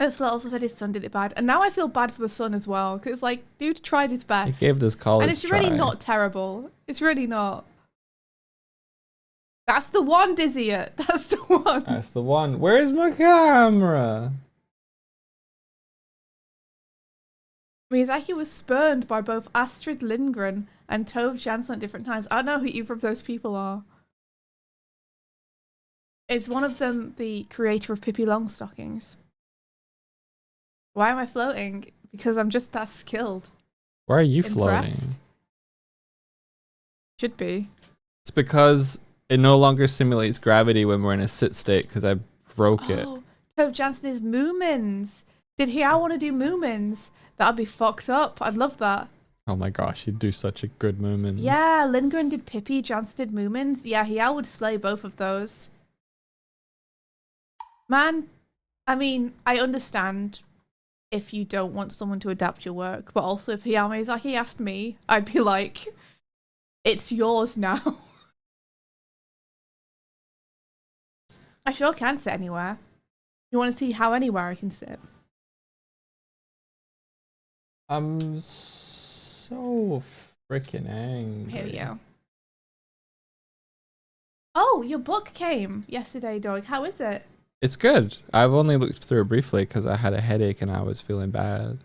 Ursula also said his son did it bad, and now I feel bad for the son as well, because it's like, dude tried his best. He gave this college and it's really not terrible. It's really not. That's the one, Dizzy. That's the one. That's the one. Where's my camera? Miyazaki was spurned by both Astrid Lindgren and Tove Jansson at different times. I don't know who either of those people are. Is one of them the creator of Pippi Longstockings? Why am I floating? Because I'm just that skilled. Why are you Impressed. floating? Should be. It's because it no longer simulates gravity when we're in a sit state because I broke it. Oh, Tove Jansson is Moomins. Did Hayao want to do Moomins? That'd be fucked up. I'd love that. Oh my gosh, you'd do such a good Moomins. Yeah, Lindgren did Pippi, Jansson did Moomins. Yeah, Hayao would slay both of those. Man, I mean, I understand if you don't want someone to adapt your work, but also if Hayao Miyazaki asked me, I'd be like, it's yours now. I sure can sit anywhere. You want to see how anywhere I can sit? I'm so freaking angry. Here we go. Oh, your book came yesterday, dog. How is it? It's good. I've only looked through it briefly because I had a headache and I was feeling bad.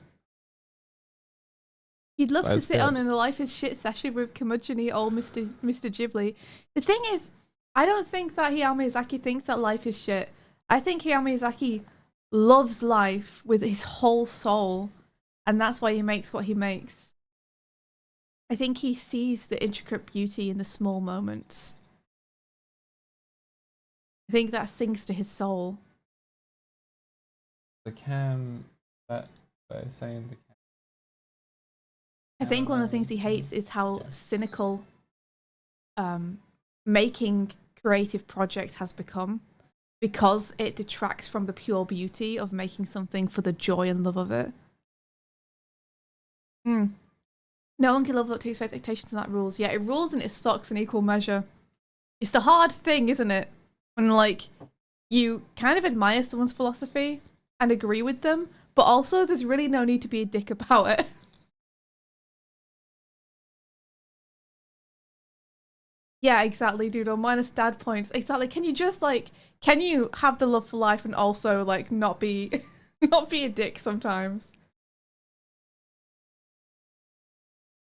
You'd love to That's sit good. on in a Life is Shit session with curmudgeon-y old Mr. Ghibli. The thing is, I don't think that Hayao Miyazaki thinks that life is shit. I think Hayao Miyazaki loves life with his whole soul, and that's why he makes what he makes. I think he sees the intricate beauty in the small moments. I think that sinks to his soul. The cam that saying the I think one of the things he hates is how cynical making creative projects has become, because it detracts from the pure beauty of making something for the joy and love of it. No one can live up to expectations, and that rules. Yeah, it rules and it sucks in equal measure. It's the hard thing, isn't it? When, like, you kind of admire someone's philosophy and agree with them, but also there's really no need to be a dick about it. Yeah, exactly, Doodle. Minus dad points. Exactly. Can you just, like, can you have the love for life and also, like, not be not be a dick sometimes?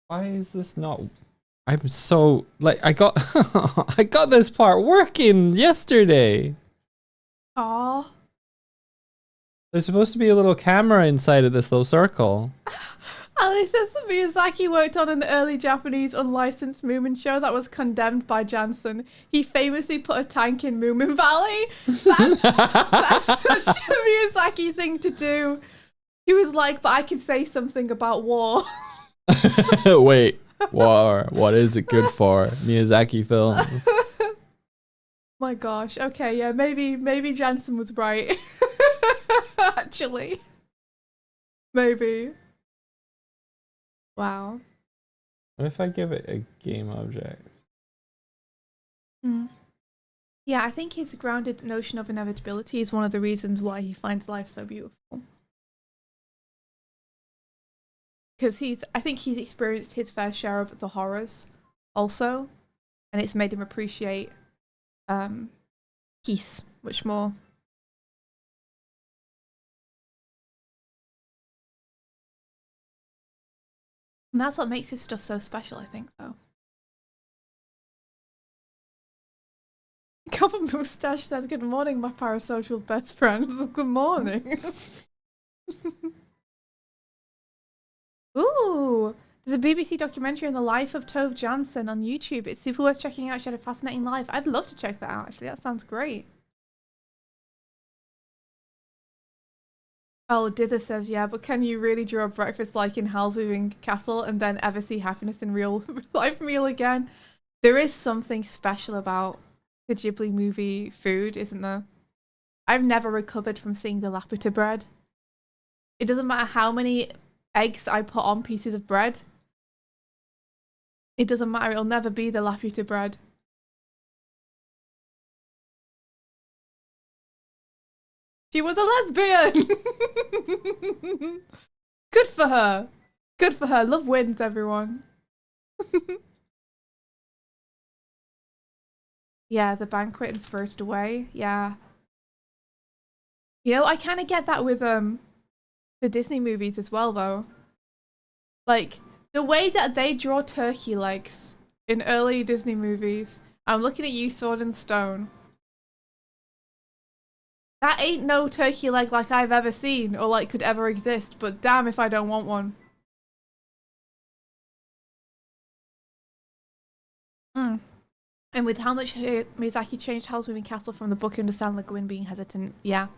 Why is this not? I'm so like I got I got this part working yesterday. Aw. There's supposed to be a little camera inside of this little circle. Ali says Miyazaki worked on an early Japanese unlicensed Moomin show that was condemned by Jansen. He famously put a tank in Moomin Valley. That's such a Miyazaki thing to do. He was like, but I can say something about war. Wait, war? What is it good for? Miyazaki films. My gosh. Okay, yeah, maybe Jansen was right. Actually. Maybe. Wow. What if I give it a game object? Yeah, I think his grounded notion of inevitability is one of the reasons why he finds life so beautiful. Because I think he's experienced his fair share of the horrors also, and it's made him appreciate peace much more. And that's what makes his stuff so special, I think, though. Cover Moustache says, good morning, my parasocial best friends. Good morning. Ooh, there's a BBC documentary on the life of Tove Jansson on YouTube. It's super worth checking out. She had a fascinating life. I'd love to check that out, actually. That sounds great. Oh, Dither says, yeah, but can you really draw a breakfast like in Howl's Moving Castle and then ever see happiness in real life meal again? There is something special about the Ghibli movie food, isn't there? I've never recovered from seeing the Laputa bread. It doesn't matter how many eggs I put on pieces of bread. It doesn't matter, it'll never be the Laputa bread. She was a lesbian! Good for her. Good for her. Love wins, everyone. Yeah, The Banquet and Spirited Away. Yeah. You know, I kind of get that with the Disney movies as well, though. Like, the way that they draw turkey legs in early Disney movies. I'm looking at you, Sword and Stone. That ain't no turkey leg like I've ever seen or like could ever exist, but damn if I don't want one. And with how much Miyazaki changed Howl's Moving Castle from the book, you understand Le Guin being hesitant. Yeah.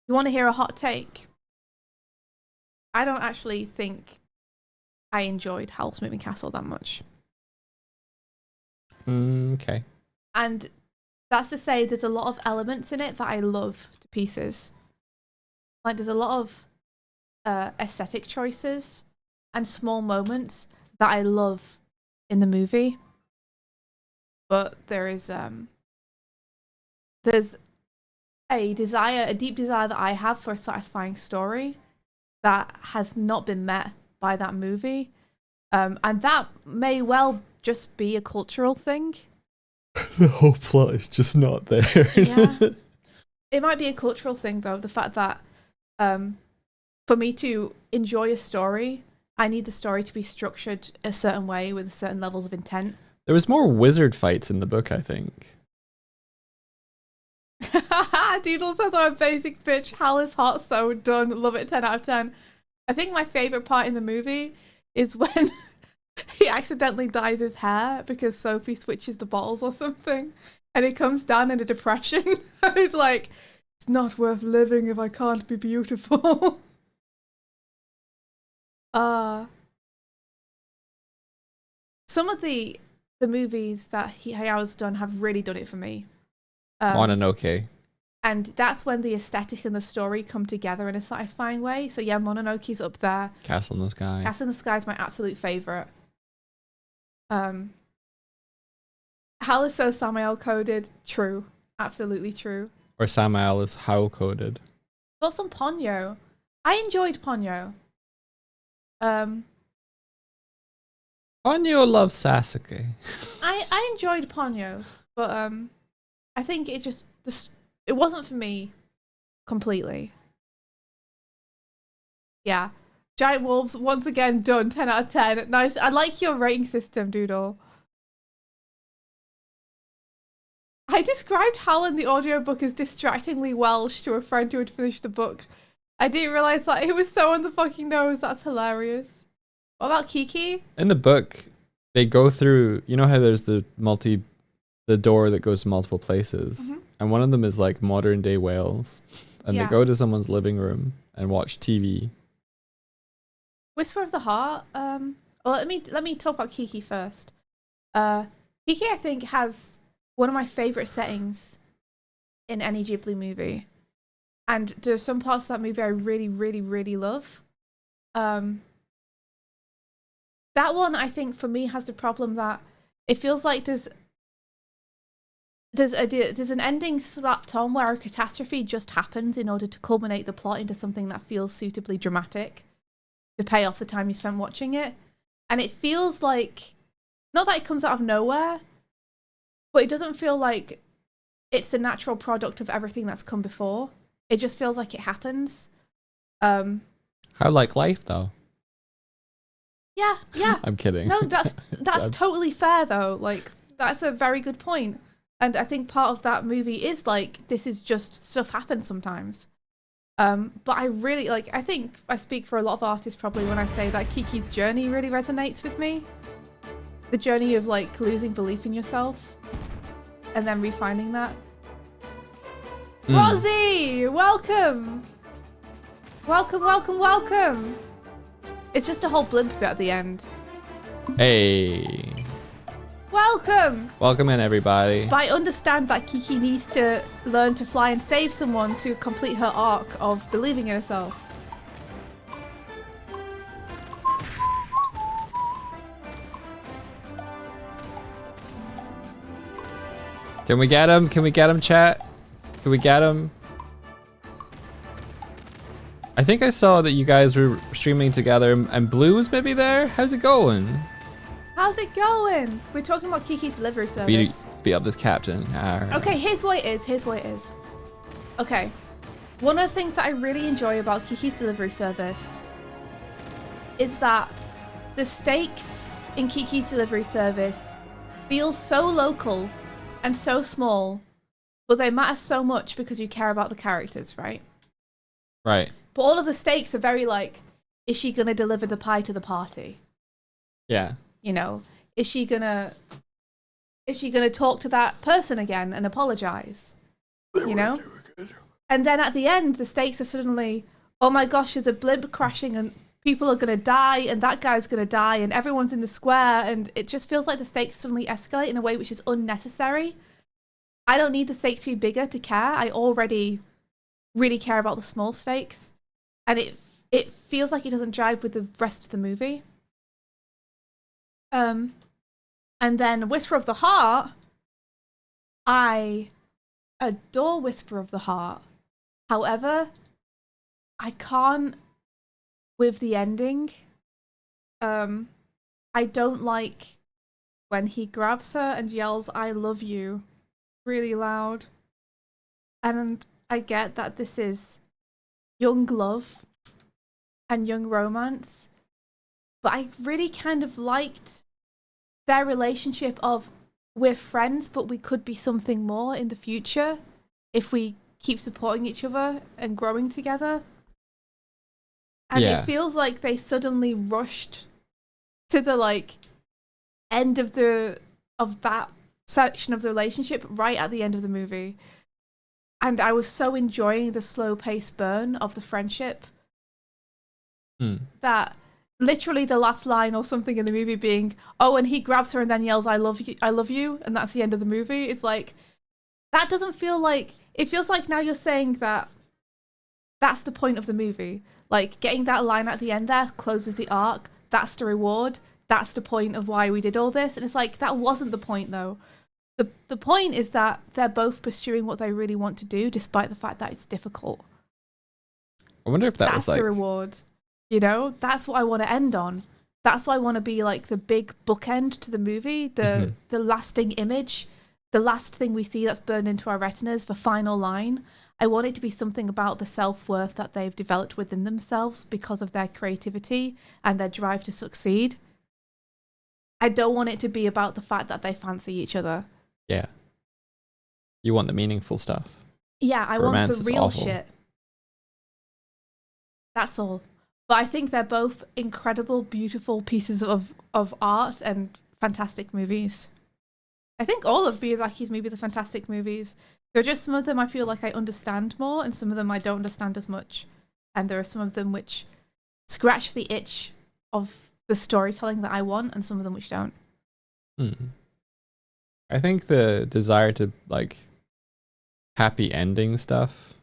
You want to hear a hot take? I don't actually think I enjoyed Howl's Moving Castle that much. Okay. And that's to say there's a lot of elements in it that I love to pieces. Like there's a lot of aesthetic choices and small moments that I love in the movie. But there's a desire, a deep desire that I have for a satisfying story that has not been met by that movie. And that may well just be a cultural thing. The whole plot is just not there. Yeah. It might be a cultural thing though, the fact that for me to enjoy a story, I need the story to be structured a certain way with certain levels of intent. There was more wizard fights in the book, I think. Doodle says I'm a basic bitch. Hal is hot, so done. Love it, 10 out of 10. I think my favourite part in the movie is when he accidentally dyes his hair because Sophie switches the bottles or something. And he comes down in a depression. And he's like, it's not worth living if I can't be beautiful. Some of the movies that Hayao done have really done it for me. Mononoke. And that's when the aesthetic and the story come together in a satisfying way. So yeah, Mononoke's up there. Castle in the Sky. Castle in the Sky is my absolute favourite. Hal is so Samael coded. True. Absolutely true. Or Samael is Howl coded. Thoughts on Ponyo? I enjoyed Ponyo. Ponyo loves Sasuke. I enjoyed Ponyo, but I think it just it wasn't for me completely. Yeah. Giant Wolves, once again, done. 10 out of 10. Nice. I like your rating system, Doodle. I described Hal in the audiobook as distractingly Welsh to a friend who had finished the book. I didn't realise that it was so on the fucking nose. That's hilarious. What about Kiki? In the book, they go through, you know how there's the door that goes to multiple places? Mm-hmm. And one of them is like modern day Wales. And Yeah. they go to someone's living room and watch TV. Whisper of the Heart. Well, let me talk about Kiki first. Kiki, I think, has one of my favorite settings in any Ghibli movie, and there's some parts of that movie I really, really, really love. That one, I think, for me, has the problem that it feels like there's an ending slapped on where a catastrophe just happens in order to culminate the plot into something that feels suitably dramatic to pay off the time you spent watching it. And it feels like, not that it comes out of nowhere, but it doesn't feel like it's the natural product of everything that's come before. It just feels like it happens. How like life, though? Yeah. I'm kidding. No, that's totally fair, though. Like, that's a very good point. And I think part of that movie is like, this is just stuff happens sometimes. But I really, like, I think I speak for a lot of artists probably when I say that Kiki's journey really resonates with me. The journey of, like, losing belief in yourself and then refinding that. Rosie, welcome! Welcome! It's just a whole blimp bit at the end. Hey. Welcome in, everybody. But I understand that Kiki needs to learn to fly and save someone to complete her arc of believing in herself. Can we get him? Can we get him, chat? Can we get him? I think I saw that you guys were streaming together and Blue was maybe there. How's it going? How's it going? We're talking about Kiki's delivery service. Beat up this captain. Okay, here's what it is. Okay. One of the things that I really enjoy about Kiki's delivery service is that the stakes in Kiki's Delivery Service feel so local and so small, but they matter so much because you care about the characters, right? Right. But all of the stakes are very like, is she gonna deliver the pie to the party? Yeah. You know, is she gonna talk to that person again and apologize? You know? And then at the end, the stakes are suddenly, oh my gosh, there's a blimp crashing and people are gonna die and that guy's gonna die and everyone's in the square, and it just feels like the stakes suddenly escalate in a way which is unnecessary. I don't need the stakes to be bigger to care. I already really care about the small stakes, and it feels like it doesn't jive with the rest of the movie. And then Whisper of the Heart, I adore Whisper of the Heart. However, I can't with the ending. I don't like when he grabs her and yells, "I love you," really loud. And I get that this is young love and young romance, but I really kind of liked their relationship of, we're friends, but we could be something more in the future if we keep supporting each other and growing together. And Yeah. it feels like they suddenly rushed to the like end of that section of the relationship right at the end of the movie. And I was so enjoying the slow paced burn of the friendship that literally the last line or something in the movie being, oh, and he grabs her and then yells, I love you, and that's the end of the movie. It's like, that doesn't feel like, it feels like now you're saying that that's the point of the movie. Like, getting that line at the end there closes the arc. That's the reward. That's the point of why we did all this. And it's like, that wasn't the point, though. The point is that they're both pursuing what they really want to do, despite the fact that it's difficult. I wonder if that That's was like the reward. You know, that's what I want to end on. That's why I want to be like the big bookend to the movie, the lasting image, the last thing we see that's burned into our retinas, the final line. I want it to be something about the self-worth that they've developed within themselves because of their creativity and their drive to succeed. I don't want it to be about the fact that they fancy each other. Yeah. You want the meaningful stuff. Yeah, I Romance want is the real awful. shit. That's all. But I think they're both incredible, beautiful pieces of art and fantastic movies. I think all of Miyazaki's movies are fantastic movies. There are just some of them I feel like I understand more, and some of them I don't understand as much. And there are some of them which scratch the itch of the storytelling that I want, and some of them which don't. I think the desire to like happy ending stuff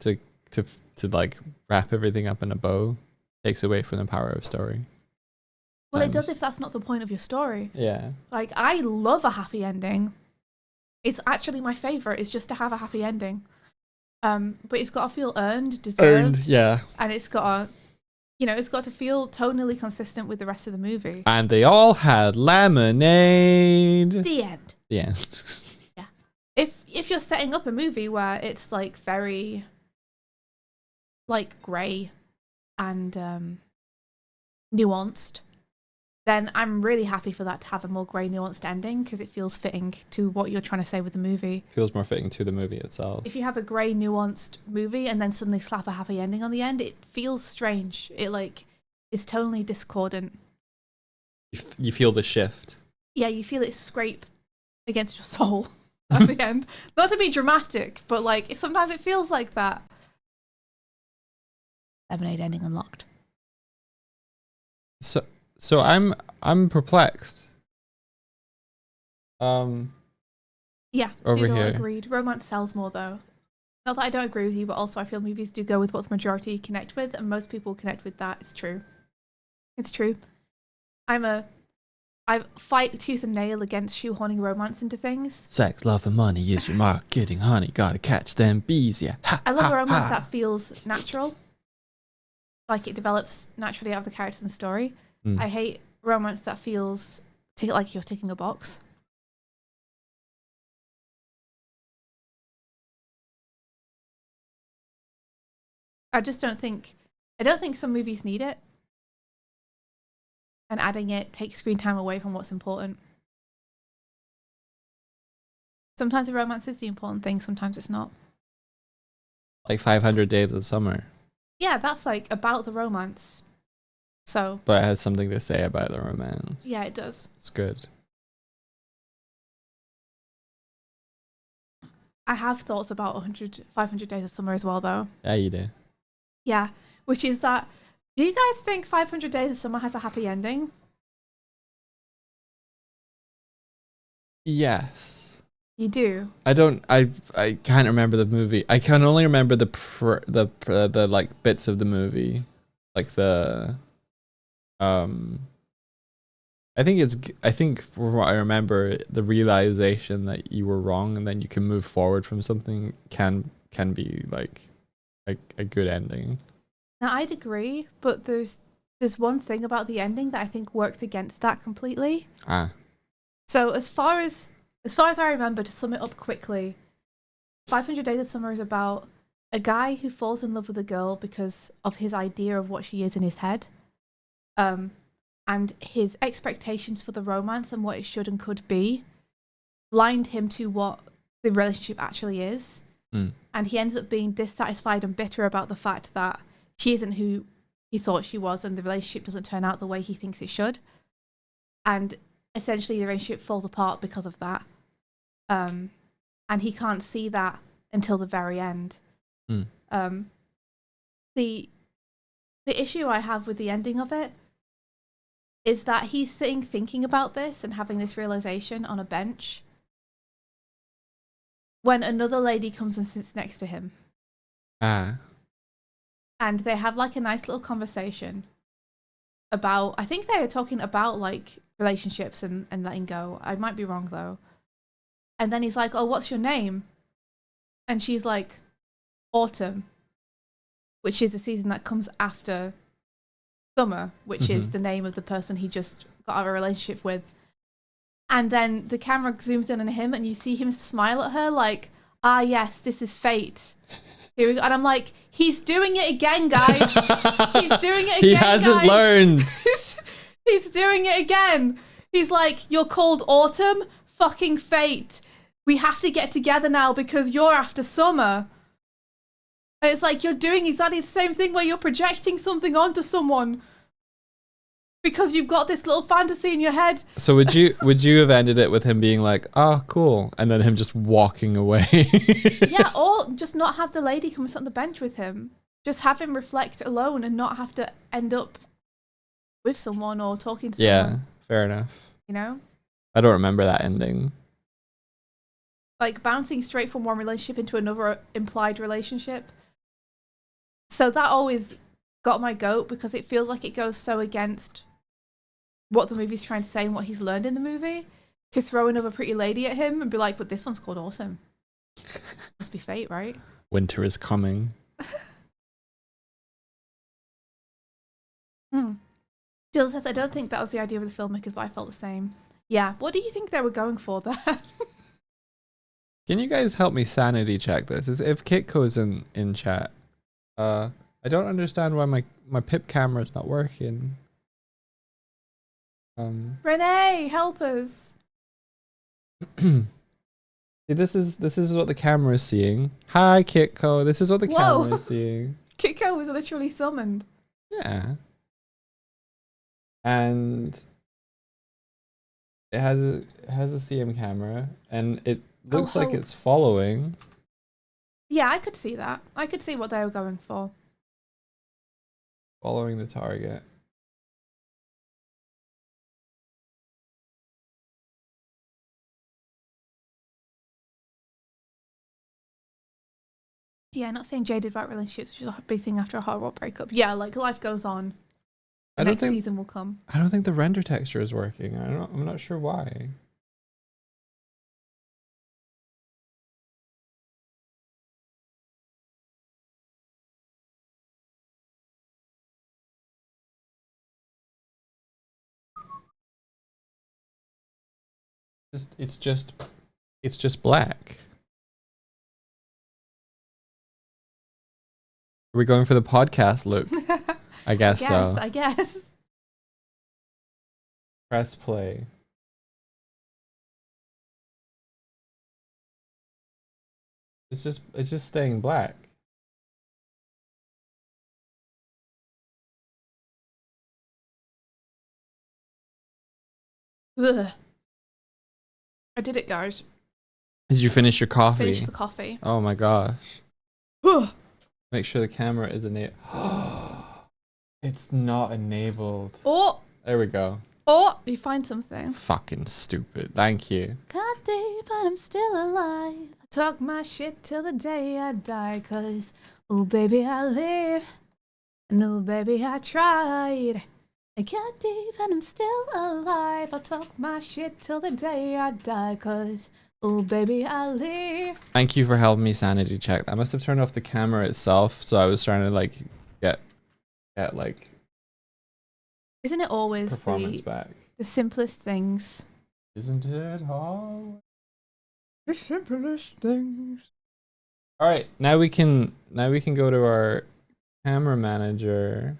to like wrap everything up in a bow takes away from the power of story. Well, it does if that's not the point of your story. Yeah. Like, I love a happy ending. It's actually my favorite, is just to have a happy ending. But it's got to feel earned, deserved. Yeah. And it's got to, it's got to feel tonally consistent with the rest of the movie. And they all had lemonade. The end. The end. Yeah. If you're setting up a movie where it's like very like grey and nuanced, then I'm really happy for that to have a more grey, nuanced ending, because it feels fitting to what you're trying to say with the movie. Feels more fitting to the movie itself. If you have a grey, nuanced movie and then suddenly slap a happy ending on the end, it feels strange. It like is tonally discordant. You feel the shift. Yeah, you feel it scrape against your soul at the end. Not to be dramatic, but like sometimes it feels like that. Lemonade ending unlocked. So I'm perplexed. Yeah, over Doodle here. agreed. Romance sells more though. Not that I don't agree with you, but also I feel movies do go with what the majority connect with, and most people connect with that. It's true. It's true. I fight tooth and nail against shoehorning romance into things. Sex, love, and money is your marketing, honey. Gotta catch them bees, yeah. I love a romance that feels natural. Like it develops naturally out of the characters in the story. I hate romance that feels like you're ticking a box. I don't think some movies need it. and adding it takes screen time away from what's important. Sometimes the romance is the important thing, sometimes it's not. Like 500 Days of Summer. Yeah, that's like about the romance. So. But it has something to say about the romance. Yeah, it does. It's good. I have thoughts about 500 Days of Summer as well, though. Yeah, you do. Yeah, which is that, do you guys think 500 Days of Summer has a happy ending? Yes. You do? I don't. I can't remember the movie. I can only remember the like bits of the movie, like the. I think from what I remember, the realization that you were wrong and then you can move forward from something can be like a good ending. Now, I'd agree, but there's one thing about the ending that I think worked against that completely. So as far as I remember, to sum it up quickly, 500 Days of Summer is about a guy who falls in love with a girl because of his idea of what she is in his head. And his expectations for the romance and what it should and could be blind him to what the relationship actually is. And he ends up being dissatisfied and bitter about the fact that she isn't who he thought she was and the relationship doesn't turn out the way he thinks it should. And essentially the relationship falls apart because of that. And he can't see that until the very end. The issue I have with the ending of it is that he's sitting thinking about this and having this realization on a bench when another lady comes and sits next to him. And they have like a nice little conversation about, I think they are talking about like relationships and letting go. I might be wrong though. And then he's like, oh, what's your name? And she's like, Autumn, which is a season that comes after Summer, which is the name of the person he just got out of a relationship with. And then the camera zooms in on him and you see him smile at her like, ah, yes, this is fate. Here we go. And I'm like, he's doing it again, guys. He's doing it again, He hasn't learned. He's doing it again. He's like, you're called Autumn? Fucking fate. We have to get together now because you're after Summer. And it's like, you're doing exactly the same thing where you're projecting something onto someone because you've got this little fantasy in your head. So would you have ended it with him being like, oh, cool, and then him just walking away? Yeah, or just not have the lady come sit on the bench with him. Just have him reflect alone and not have to end up with someone or talking to someone. Yeah, fair enough. You know? I don't remember that ending. Like bouncing straight from one relationship into another implied relationship. So that always got my goat because it feels like it goes so against what the movie's trying to say and what he's learned in the movie, to throw another pretty lady at him and be like, but this one's called Autumn. Must be fate, right? Winter is coming. Jill says, I don't think that was the idea of the filmmakers, but I felt the same. Yeah, what do you think they were going for there? Can you guys help me sanity check this? If Kitco's in chat, I don't understand why my pip camera is not working. Renee, help us. See, this is what the camera is seeing. Hi, Kitco. This is what the camera is seeing. Kitco was literally summoned. Yeah. And it has a CM camera, and it looks like it's following. Yeah, I could see that. I could see what they were going for. Following the target. Yeah, not saying jaded about relationships, which is a big thing after a horrible breakup. Yeah, like life goes on. Next season will come. I don't think the render texture is working. I'm not sure why. It's just black. Are we going for the podcast look? I guess so. I guess. Press play. It's just staying black. Ugh. I did it, guys. Did you finish your coffee? Finished the coffee. Oh my gosh. Ugh. Make sure the camera is enabled. It's not enabled. Oh, There we go. oh, you find something. Fucking stupid. Thank you. God damn, but I'm still alive. I talk my shit till the day I die. Cause, oh baby, I live. And oh baby, I tried. I got deep and I'm still alive. I talk my shit till the day I die. Cause, oh baby, I live. Thank you for helping me sanity check. I must have turned off the camera itself, so I was trying to like get like Isn't it always performance back. the simplest things? Isn't it all? The simplest things. All right, now we can go to our camera manager,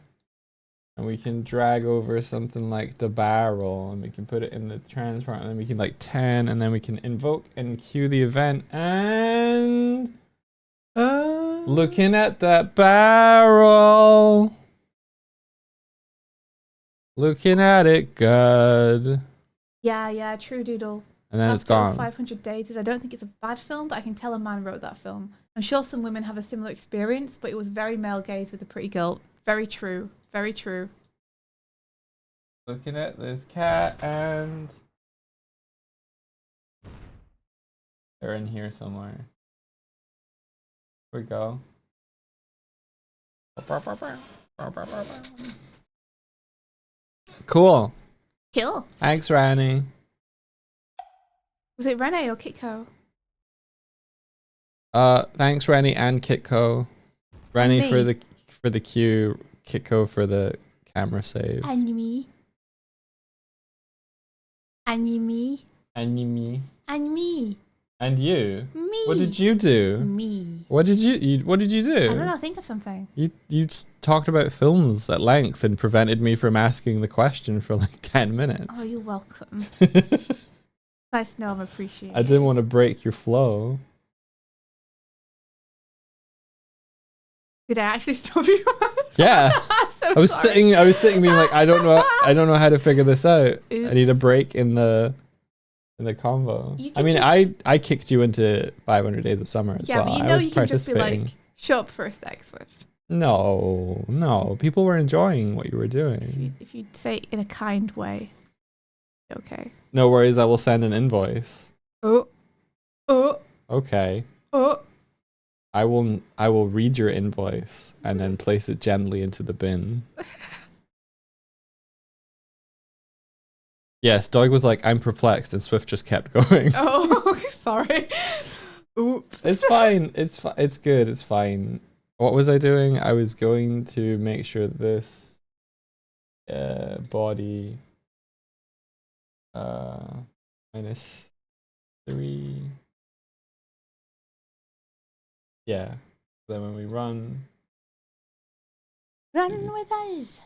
and we can drag over something like the barrel, and we can put it in the transform, and then we can like 10, and then we can invoke and cue the event, and looking at that barrel, looking at it good, Yeah, true doodle. and then That's it's gone. 500 Days. I don't think it's a bad film, but I can tell a man wrote that film. I'm sure some women have a similar experience, but it was very male gaze with a pretty girl. Very true. Very true. Looking at this cat, and they're in here somewhere. Here we go. Cool. Kill. Thanks, Rani. Was it Rene or Kitco? Thanks, Rani and Kitco. Rani And for me. the cue, Kitco for the camera save. And me. And me. And me. And me. And you. Me. What did you do? Me. What did you do? I don't know. Think of something. You talked about films at length and prevented me from asking the question for like 10 minutes. Oh, you're welcome. Nice to know I'm appreciated. I didn't want to break your flow. Did I actually stop you? Yeah. So I was sorry. sitting being like, I don't know how to figure this out. I need a Oops. break in the convo. You I can mean, just- I kicked you into 500 Days of Summer as Yeah, well. but you I know was you can just be participating. like, shut up for a sec, Swift. No. People were enjoying what you were doing. If you say it in a kind way, okay. No worries, I will send an invoice. Oh, Okay. oh. I will read your invoice and then place it gently into the bin. Yes, Doug was like, I'm perplexed, and Swift just kept going. Oh, sorry. Oops. It's fine. It's good. It's fine. What was I doing? I was going to make sure this body -3. Yeah. Then when we run, Run with us.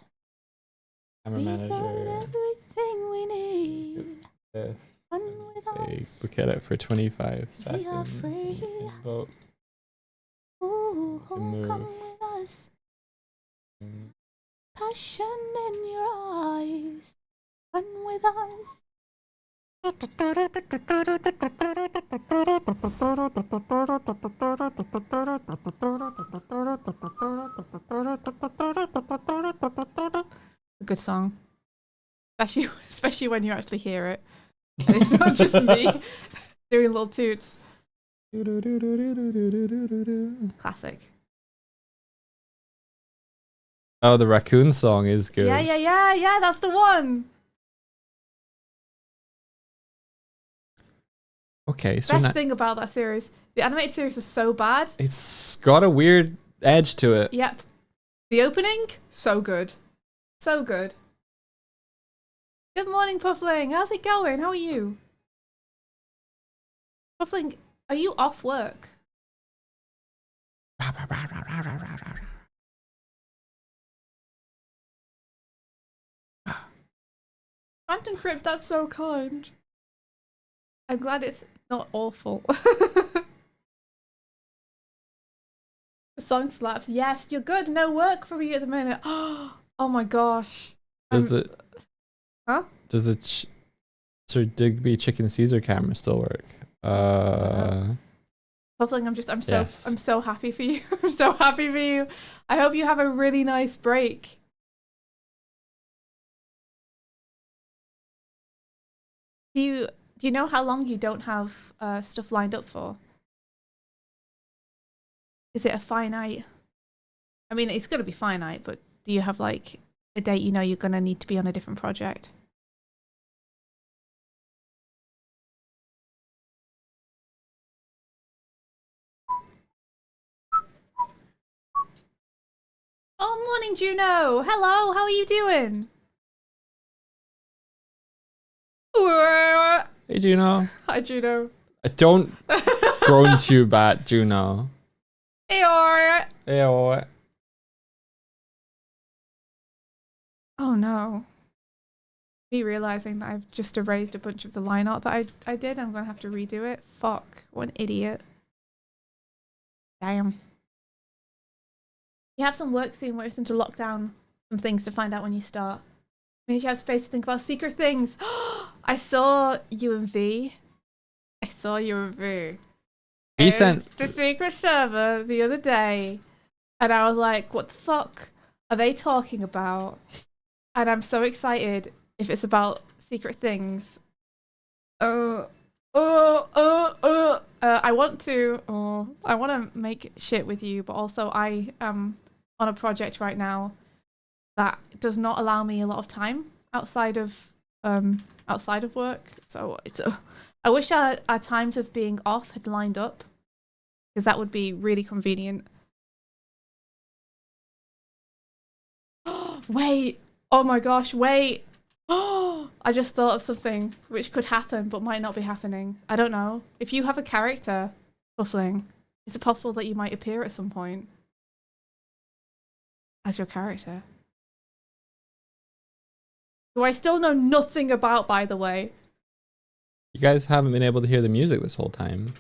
camera We got manager, everything we need. this, Run with say, us. look at it for 25 We are seconds. free. Vote. Ooh, move. come with us. Passion in your eyes. Run with us. A good song. Especially when you actually hear it. And it's not just me doing little toots. Classic. Oh, the raccoon song is good. Yeah, that's the one. Okay, so Best thing about that series, the animated series is so bad. it's got a weird edge to it. Yep. The opening, so good. So good. Good morning, Puffling. How's it going? How are you? Puffling, are you off work? Phantom Crypt, that's so kind. I'm glad it's not awful. The song slaps. Yes, you're good. No work for you at the minute. Oh my gosh. Does the Huh? Does the Sir Digby Chicken Caesar camera still work? Puffling, Yes. I'm so happy for you. I'm so happy for you. I hope you have a really nice break. Do you know how long you don't have stuff lined up for? Is it a finite? I mean, it's gonna be finite, but do you have like a date you know you're gonna need to be on a different project? Oh, morning, Juno. Hello, how are you doing? Hey, Juno. Hi, Juno. Don't groan too bad, Juno. Eeyore. Hey, Oh no. Me realizing that I've just erased a bunch of the line art that I did. I'm gonna have to redo it. Fuck. What an idiot. Damn. You have some work soon where you have to lock down some things to find out when you start. Means you have space to think about secret things. I saw you and V. I saw you and V. He sent the secret server the other day, and I was like, what the fuck are they talking about? And I'm so excited if it's about secret things. I want to make shit with you, but also I am on a project right now that does not allow me a lot of time outside of work. So I wish our times of being off had lined up, because that would be really convenient. Wait. Oh my gosh, wait. Oh, I just thought of something which could happen but might not be happening. I don't know. If you have a character, Puffling, is it possible that you might appear at some point as your character? Who I still know nothing about, by the way. You guys haven't been able to hear the music this whole time.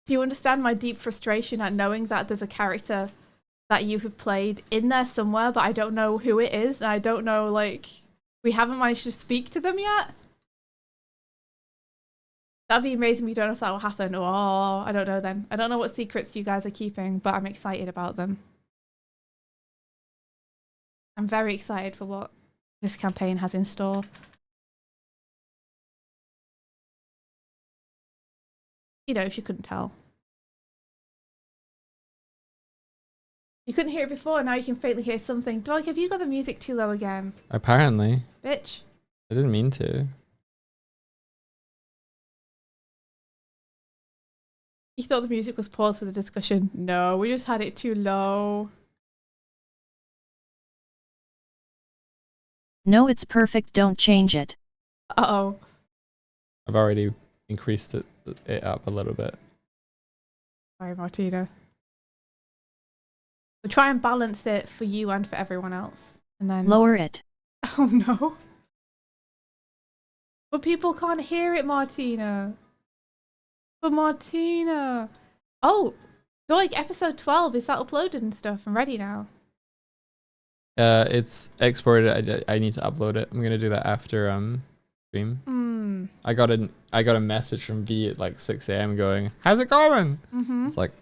Do you understand my deep frustration at knowing that there's a character that you have played in there somewhere, but I don't know who it is, and I don't know, like, we haven't managed to speak to them yet? That'd be amazing. We don't know if that will happen. Oh, I don't know then. I don't know what secrets you guys are keeping, but I'm excited about them. I'm very excited for what this campaign has in store. You know, if you couldn't tell. You couldn't hear it before, now you can faintly hear something. Dog, have you got the music too low again? Apparently. Bitch. I didn't mean to. You thought the music was paused for the discussion? No, we just had it too low. No, it's perfect. Don't change it. Uh-oh. I've already increased it up a little bit. Sorry, Martina. We'll try and balance it for you and for everyone else. And then... Lower it. Oh no. But people can't hear it, Martina. But Martina. Oh, so like episode 12, is that uploaded and stuff and ready now? It's exported. I need to upload it. I'm gonna do that after stream. I got a message from V at like 6 a.m. going, "How's it going?" It's like,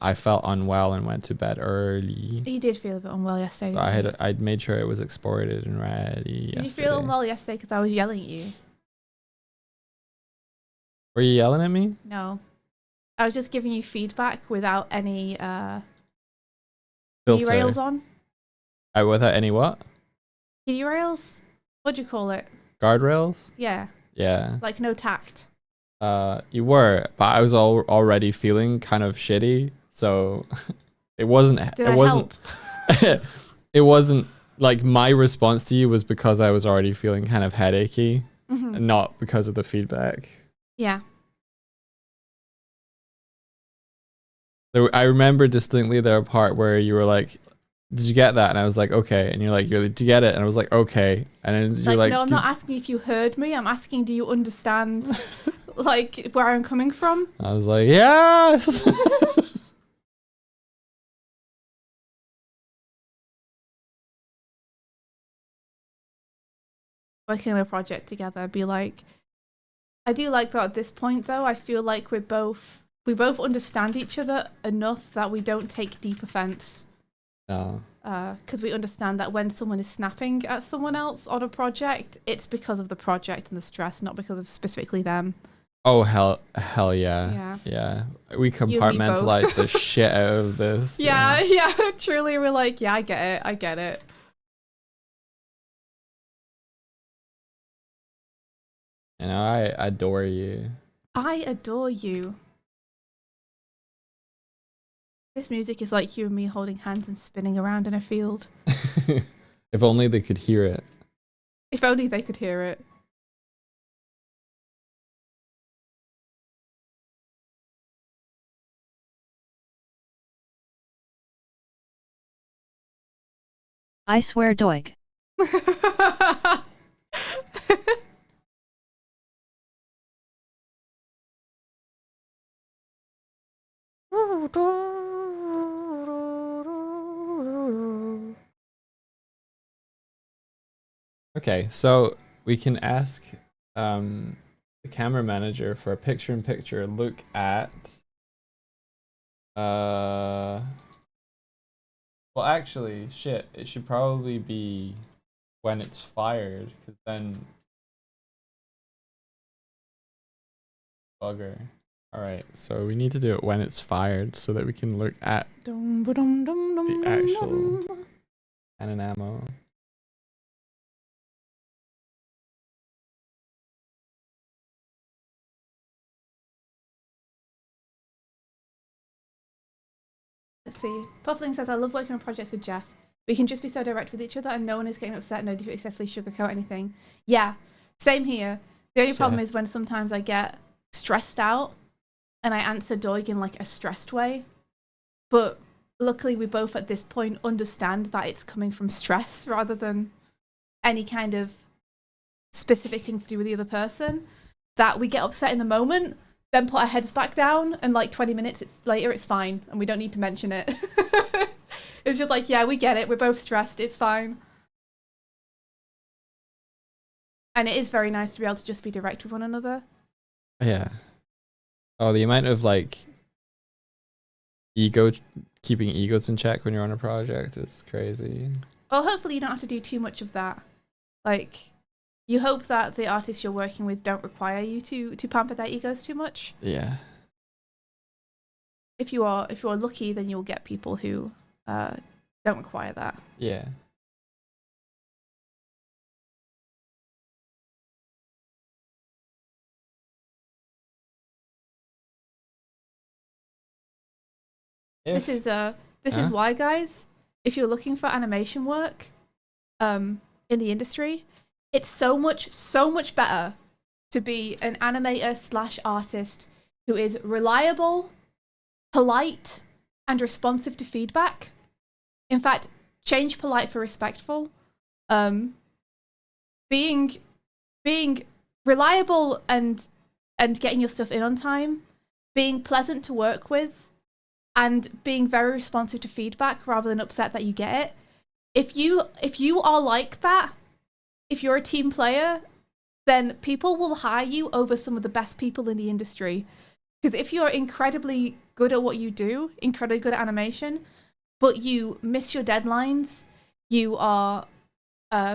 I felt unwell and went to bed early. You did feel a bit unwell yesterday. But I'd made sure it was exported and ready. Did you feel unwell yesterday because I was yelling at you? Were you yelling at me? No. I was just giving you feedback without any Filter. rails on. Without any what? Kiddie rails? What do you call it? Guardrails? Yeah. Yeah. Like no tact. You were, but I was already feeling kind of shitty, so it wasn't. Help? It wasn't like my response to you was because I was already feeling kind of headachy, and not because of the feedback. Yeah. I remember distinctly the part where you were like, did you get that? And I was like, okay. And you're like, did you get it? And I was like, okay. And then It's you're like, no, I'm not asking if you heard me. I'm asking, do you understand like where I'm coming from? I was like, yes. Working on a project together, be like, I do like that at this point though. I feel like we both understand each other enough that we don't take deep offense. No. Because we understand that when someone is snapping at someone else on a project, it's because of the project and the stress, not because of specifically them. Oh hell yeah. Yeah. We compartmentalize the shit out of this. Yeah. Truly, we're like, yeah, I get it. You know, I adore you. I adore you. This music is like you and me holding hands and spinning around in a field. If only they could hear it. If only they could hear it. I swear doig. Okay, so we can ask the camera manager for a picture-in-picture look at well actually shit, it should probably be when it's fired, because then bugger. Alright, so we need to do it when it's fired so that we can look at the actual cannon ammo. Let's see. Puffling says, I love working on projects with Jeff. We can just be so direct with each other and no one is getting upset, no need to excessively sugarcoat anything. Yeah, same here. The only problem is when sometimes I get stressed out and I answer Doig in like a stressed way. But luckily we both at this point understand that it's coming from stress rather than any kind of specific thing to do with the other person. That we get upset in the moment, then put our heads back down, and like 20 minutes later, it's fine, and we don't need to mention it. It's just like, yeah, we get it. We're both stressed. It's fine. And it is very nice to be able to just be direct with one another. Yeah. Oh, the amount of like keeping egos in check when you're on a project is crazy. Well, hopefully you don't have to do too much of that. Like, you hope that the artists you're working with don't require you to pamper their egos too much. Yeah. If you are lucky, then you'll get people who don't require that. Yeah. This is why, guys, if you're looking for animation work in the industry, it's so much better to be an animator / artist who is reliable, polite, and responsive to feedback. In fact, change polite for respectful. Being reliable and getting your stuff in on time, being pleasant to work with, and being very responsive to feedback rather than upset that you get it. If you are like that, if you're a team player, then people will hire you over some of the best people in the industry. Because if you're incredibly good at what you do, incredibly good at animation, but you miss your deadlines, you are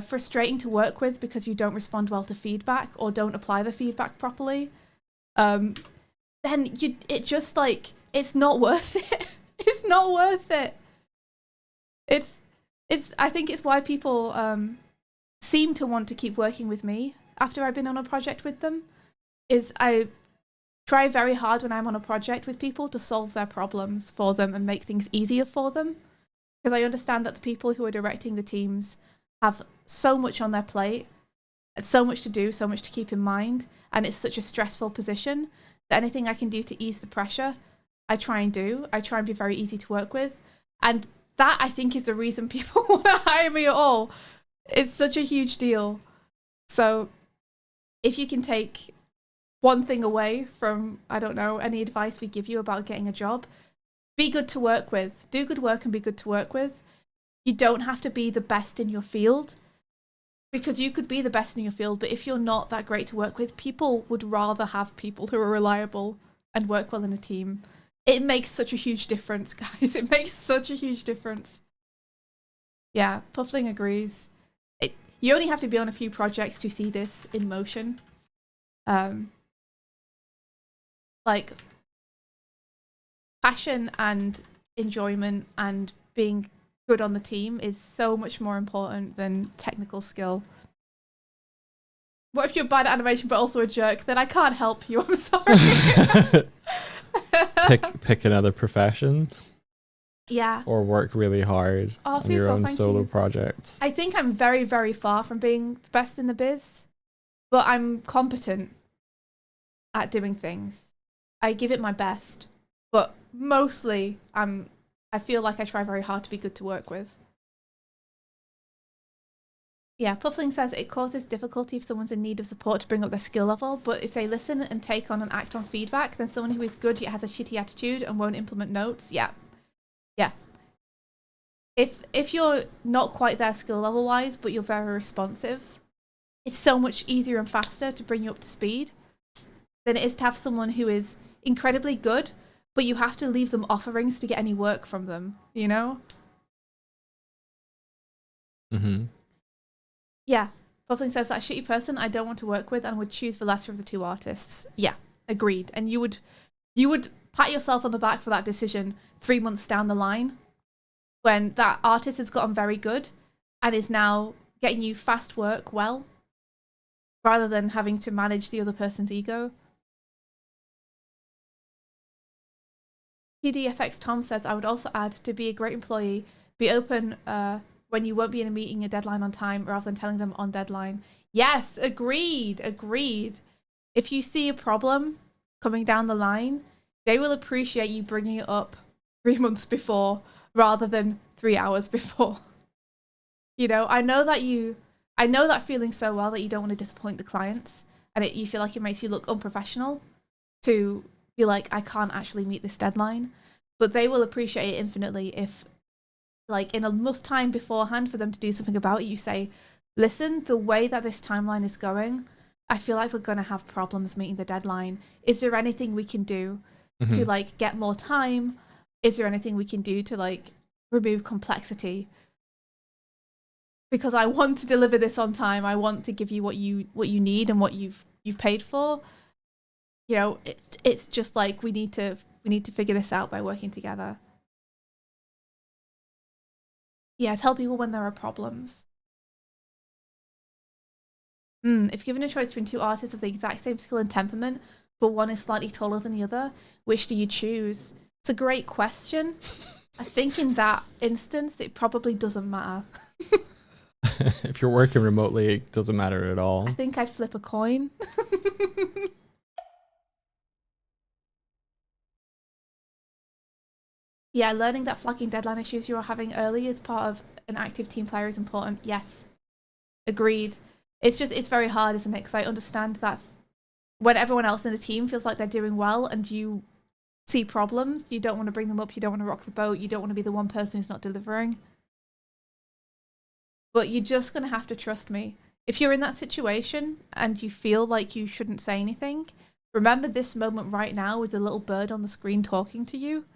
frustrating to work with because you don't respond well to feedback or don't apply the feedback properly, then it's not worth it. It's not worth it. I think it's why people seem to want to keep working with me after I've been on a project with them, is I try very hard when I'm on a project with people to solve their problems for them and make things easier for them. Because I understand that the people who are directing the teams have so much on their plate, so much to do, so much to keep in mind, and it's such a stressful position that anything I can do to ease the pressure, I try and do. I try and be very easy to work with. And that I think is the reason people want to hire me at all. It's such a huge deal. So if you can take one thing away from, I don't know, any advice we give you about getting a job, be good to work with. Do good work and be good to work with. You don't have to be the best in your field, because you could be the best in your field, but if you're not that great to work with, people would rather have people who are reliable and work well in a team. It makes such a huge difference, guys. It makes such a huge difference. Yeah, Puffling agrees. You only have to be on a few projects to see this in motion. Like, passion and enjoyment and being good on the team is so much more important than technical skill. What if you're bad at animation but also a jerk? Then I can't help you. I'm sorry. pick another profession. Yeah. Or work really hard on your own solo projects. I think I'm very, very far from being the best in the biz, but I'm competent at doing things. I give it my best, but mostly I feel like I try very hard to be good to work with. Yeah, Puffling says it causes difficulty if someone's in need of support to bring up their skill level, but if they listen and take on and act on feedback, then someone who is good yet has a shitty attitude and won't implement notes, yeah. If you're not quite there skill level wise, but you're very responsive, it's so much easier and faster to bring you up to speed than it is to have someone who is incredibly good, but you have to leave them offerings to get any work from them, you know? Mm-hmm. Yeah. Puffling says that shitty person I don't want to work with and would choose the lesser of the two artists. Yeah, agreed. And you would pat yourself on the back for that decision 3 months down the line when that artist has gotten very good and is now getting you fast work well, rather than having to manage the other person's ego. PDFX Tom says, I would also add, to be a great employee, be open when you won't be in a meeting a deadline on time rather than telling them on deadline. Yes, agreed. If you see a problem coming down the line, they will appreciate you bringing it up 3 months before rather than 3 hours before. You know, I know that feeling so well that you don't want to disappoint the clients, and you feel like it makes you look unprofessional to be like, I can't actually meet this deadline. But they will appreciate it infinitely if, like, in enough time beforehand for them to do something about it, you say, listen, the way that this timeline is going, I feel like we're going to have problems meeting the deadline. Is there anything we can do to, like, get more time? Is there anything we can do to, like, remove complexity? Because I want to deliver this on time. I want to give you what you need and what you've paid for. You know, it's just like we need to figure this out by working together. Yeah, tell people when there are problems. If given a choice between two artists of the exact same skill and temperament, but one is slightly taller than the other, which do you choose? It's a great question. I think in that instance, it probably doesn't matter. If you're working remotely, it doesn't matter at all. I think I'd flip a coin. Yeah, learning that flagging deadline issues you are having early as part of an active team player is important. Yes, agreed. It's very hard, isn't it? Because I understand that when everyone else in the team feels like they're doing well and you see problems, you don't want to bring them up, you don't want to rock the boat, you don't want to be the one person who's not delivering. But you're just going to have to trust me. If you're in that situation and you feel like you shouldn't say anything, remember this moment right now with the little bird on the screen talking to you.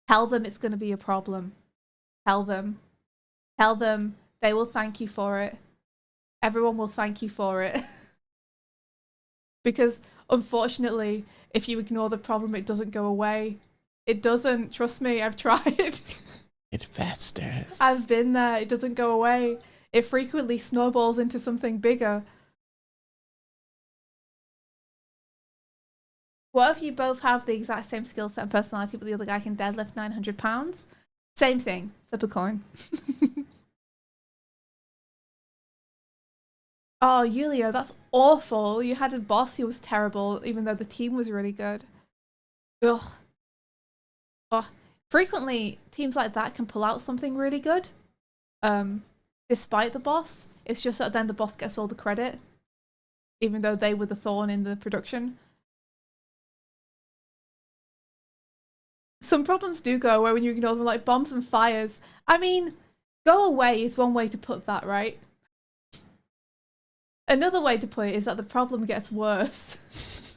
Tell them it's going to be a problem. Tell them. They will thank you for it. Everyone will thank you for it. Because unfortunately, if you ignore the problem, it doesn't go away. It doesn't. Trust me, I've tried. It festers. I've been there. It doesn't go away. It frequently snowballs into something bigger. What if you both have the exact same skill set and personality, but the other guy can deadlift 900 pounds? Same thing. Flip a coin. Oh, Julio, that's awful. You had a boss who was terrible, even though the team was really good. Ugh. Oh, frequently teams like that can pull out something really good, despite the boss. It's just that then the boss gets all the credit, even though they were the thorn in the production. Some problems do go away when you ignore them, like bombs and fires. I mean, go away is one way to put that, right? Another way to put it is that the problem gets worse.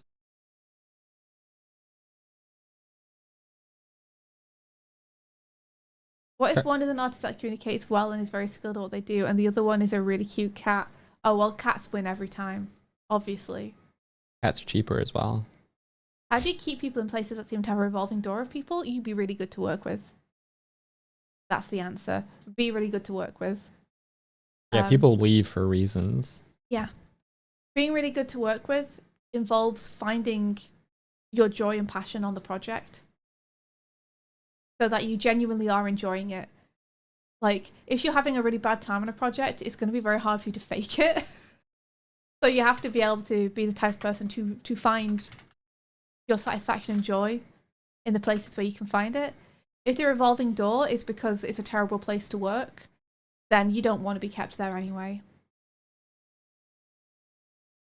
What if one is an artist that communicates well and is very skilled at what they do, and the other one is a really cute cat? Oh, well, cats win every time, obviously. Cats are cheaper as well. How do you keep people in places that seem to have a revolving door of people? You'd be really good to work with. That's the answer. Be really good to work with. Yeah, people leave for reasons. Yeah. Being really good to work with involves finding your joy and passion on the project so that you genuinely are enjoying it. Like, if you're having a really bad time on a project, it's going to be very hard for you to fake it. So you have to be able to be the type of person to find your satisfaction and joy in the places where you can find it. If the revolving door is because it's a terrible place to work, then you don't want to be kept there anyway.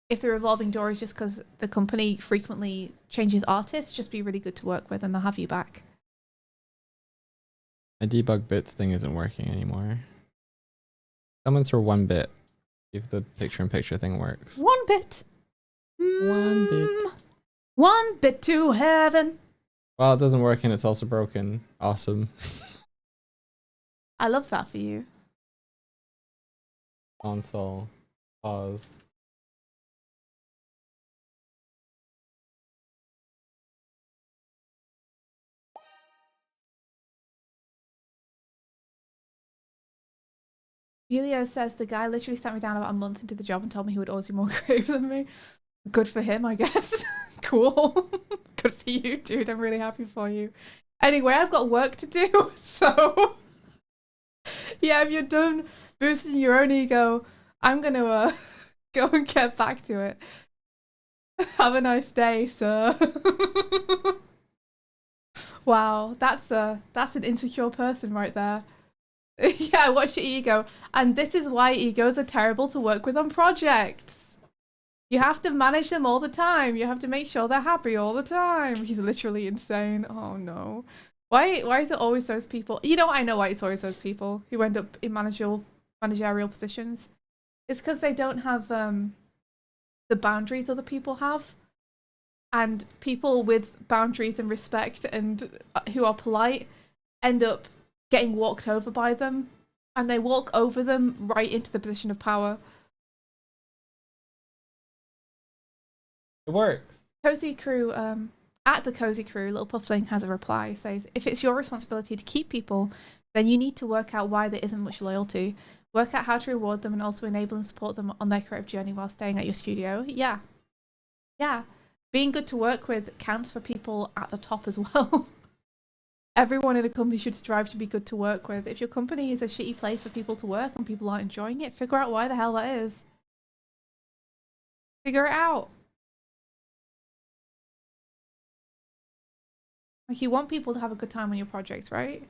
If the revolving door is just because the company frequently changes artists, just be really good to work with and they'll have you back. My debug bits thing isn't working anymore. Someone throw 1 bit. See if the picture-in-picture thing works. 1 bit. 1 bit. 1 bit to heaven. Well, it doesn't work and it's also broken. Awesome. I love that for you. Console. Pause. Julio says the guy literally sat me down about a month into the job and told me he would always be more creative than me. Good for him, I guess. Cool. Good for you, dude. I'm really happy for you. Anyway, I've got work to do, so yeah, if you're done boosting your own ego, I'm gonna go and get back to it. Have a nice day, sir. Wow, that's an insecure person right there. Yeah, watch your ego. And this is why egos are terrible to work with on projects. You have to manage them all the time. You have to make sure they're happy all the time. He's literally insane. Oh no. Why is it always those people? You know, I know why it's always those people who end up in managerial positions. It's because they don't have the boundaries other people have. And people with boundaries and respect and who are polite end up getting walked over by them, and they walk over them right into the position of power. It works. Cozy Crew, at the Cozy Crew, Little Puffling has a reply, says, if it's your responsibility to keep people, then you need to work out why there isn't much loyalty. Work out how to reward them and also enable and support them on their creative journey while staying at your studio. Yeah. Yeah. Being good to work with counts for people at the top as well. Everyone in a company should strive to be good to work with. If your company is a shitty place for people to work and people aren't enjoying it, figure out why the hell that is. Figure it out. Like, you want people to have a good time on your projects, right?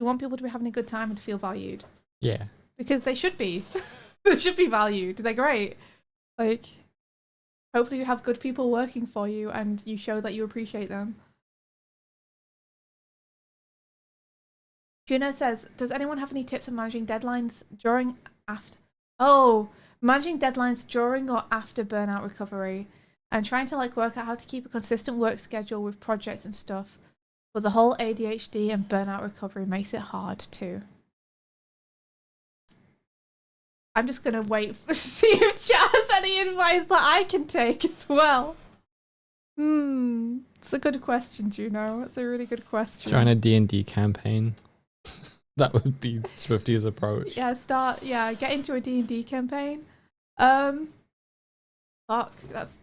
You want people to be having a good time and to feel valued. Yeah. Because they should be. They should be valued. They're great. Like, hopefully you have good people working for you and you show that you appreciate them. Juno says, does anyone have any tips on managing deadlines during, after? Oh, managing deadlines during or after burnout recovery. I'm trying to work out how to keep a consistent work schedule with projects and stuff. But the whole ADHD and burnout recovery makes it hard too. I'm just going to wait to see if chat has any advice that I can take as well. It's a good question, Juno. It's a really good question. Join a D&D campaign. That would be Swifty's approach. Yeah, get into a D&D campaign. Fuck, it's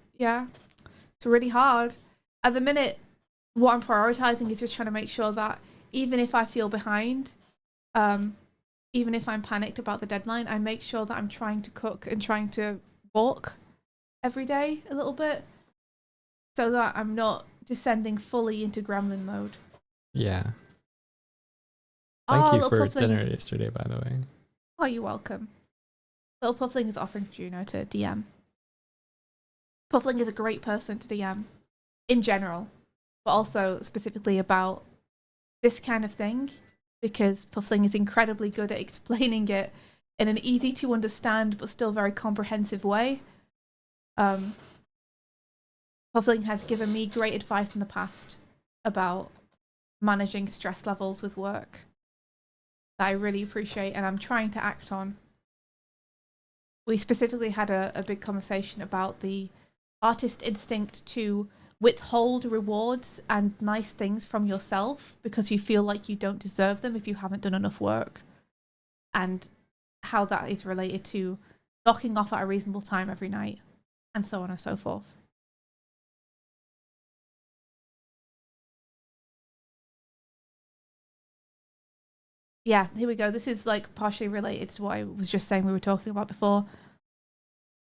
really hard. At the minute, what I'm prioritizing is just trying to make sure that even if I feel behind, even if I'm panicked about the deadline, I make sure that I'm trying to cook and trying to walk every day a little bit so that I'm not descending fully into gremlin mode. Yeah. Thank Oh, you little for Puffling. dinner yesterday, by the way. Oh, you're welcome. Little Puffling is offering for Juno to DM. Puffling is a great person to DM in general, but also specifically about this kind of thing, because Puffling is incredibly good at explaining it in an easy to understand but still very comprehensive way. Puffling has given me great advice in the past about managing stress levels with work that I really appreciate and I'm trying to act on. We specifically had a big conversation about the artist instinct to withhold rewards and nice things from yourself because you feel like you don't deserve them if you haven't done enough work, and how that is related to locking off at a reasonable time every night, and so on and so forth. Yeah, here we go. This is like partially related to what I was just saying we were talking about before.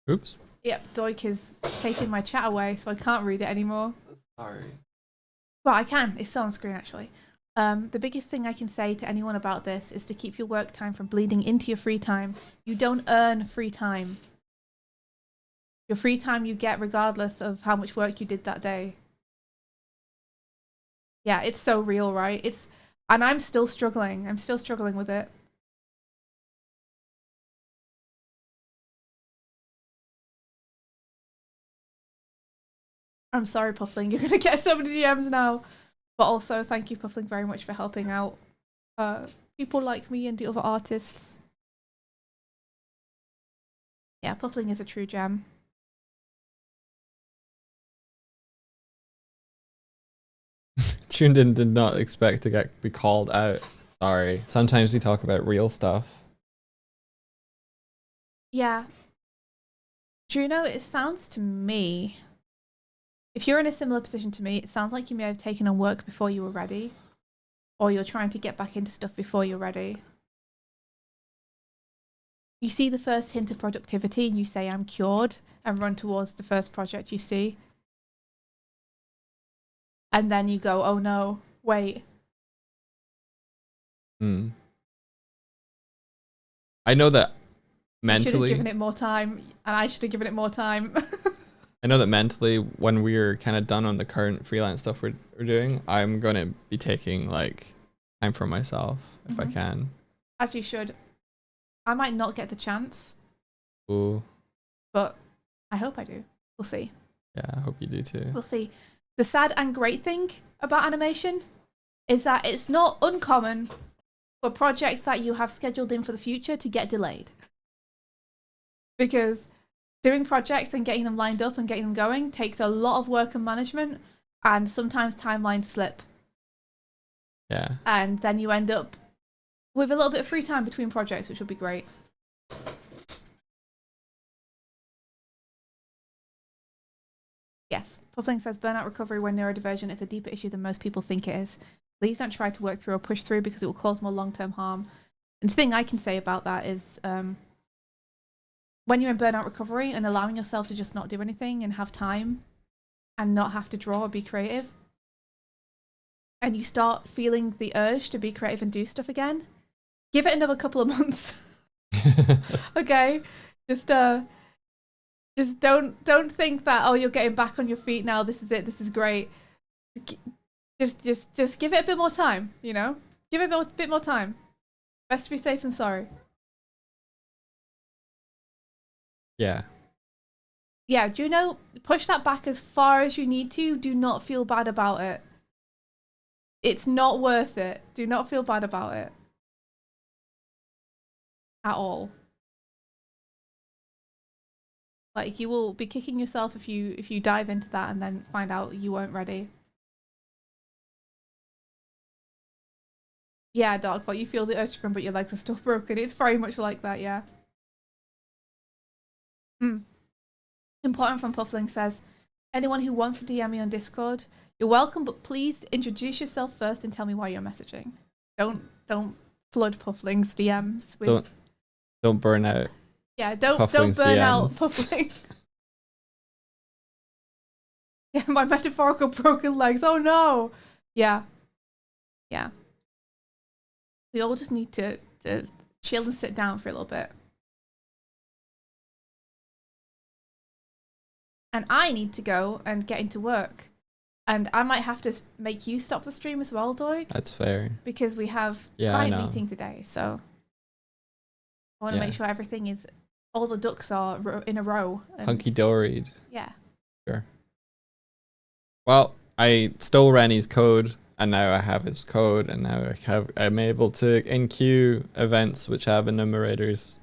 Oops. Yep, Doik is taking my chat away, so I can't read it anymore. Sorry. Well, I can. It's still on screen, actually. The biggest thing I can say to anyone about this is to keep your work time from bleeding into your free time. You don't earn free time. Your free time you get regardless of how much work you did that day. Yeah, it's so real, right? And I'm still struggling. I'm still struggling with it. I'm sorry, Puffling. You're going to get so many DMs now. But also, thank you, Puffling, very much for helping out people like me and the other artists. Yeah, Puffling is a true gem. Tuned in did not expect to be called out. Sorry. Sometimes we talk about real stuff. Yeah. Juno, it sounds to me, if you're in a similar position to me, it sounds like you may have taken on work before you were ready, or you're trying to get back into stuff before you're ready. You see the first hint of productivity and you say, I'm cured, and run towards the first project you see. And then you go, oh no, wait. I know that You should have mentally, given it more time, and I should have given it more time. I know that mentally, when we're kind of done on the current freelance stuff we're doing, I'm going to be taking like time for myself if I can. As you should. I might not get the chance, Ooh. but I hope I do. We'll see. Yeah, I hope you do too. We'll see. The sad and great thing about animation is that it's not uncommon for projects that you have scheduled in for the future to get delayed. Because doing projects and getting them lined up and getting them going takes a lot of work and management, and sometimes timelines slip. Yeah. And then you end up with a little bit of free time between projects, which would be great. Yes, Puffling says burnout recovery when neurodivergent is a deeper issue than most people think it is. Please don't try to work through or push through because it will cause more long-term harm. And the thing I can say about that is when you're in burnout recovery and allowing yourself to just not do anything and have time and not have to draw or be creative, and you start feeling the urge to be creative and do stuff again, give it another couple of months. Okay? Just don't think that, oh, you're getting back on your feet now, this is it, this is great. Just give it a bit more time, you know? Give it a bit more time. Best to be safe than sorry. Yeah. Yeah, Juno, push that back as far as you need to. Do not feel bad about it. It's not worth it. Do not feel bad about it. At all. Like, you will be kicking yourself if you dive into that and then find out you weren't ready. Yeah, Darkbot, you feel the urge to run, but your legs are still broken. It's very much like that, yeah. Important from Puffling says, anyone who wants to DM me on Discord, you're welcome, but please introduce yourself first and tell me why you're messaging. Don't flood Puffling's DMs with... Don't burn out. Yeah, don't Puffling's burn out DMs. Puffling. Yeah, my metaphorical broken legs. Oh no. Yeah. We all just need to chill and sit down for a little bit. And I need to go and get into work. And I might have to make you stop the stream as well, Doig. That's fair. Because we have Yeah, I client know. meeting today. So I want to Yeah. make sure everything is, all the ducks are in a row. And Hunky dory. yeah. Well, I stole Rennie's code, and now I have his code, and now I'm able to enqueue events which have enumerators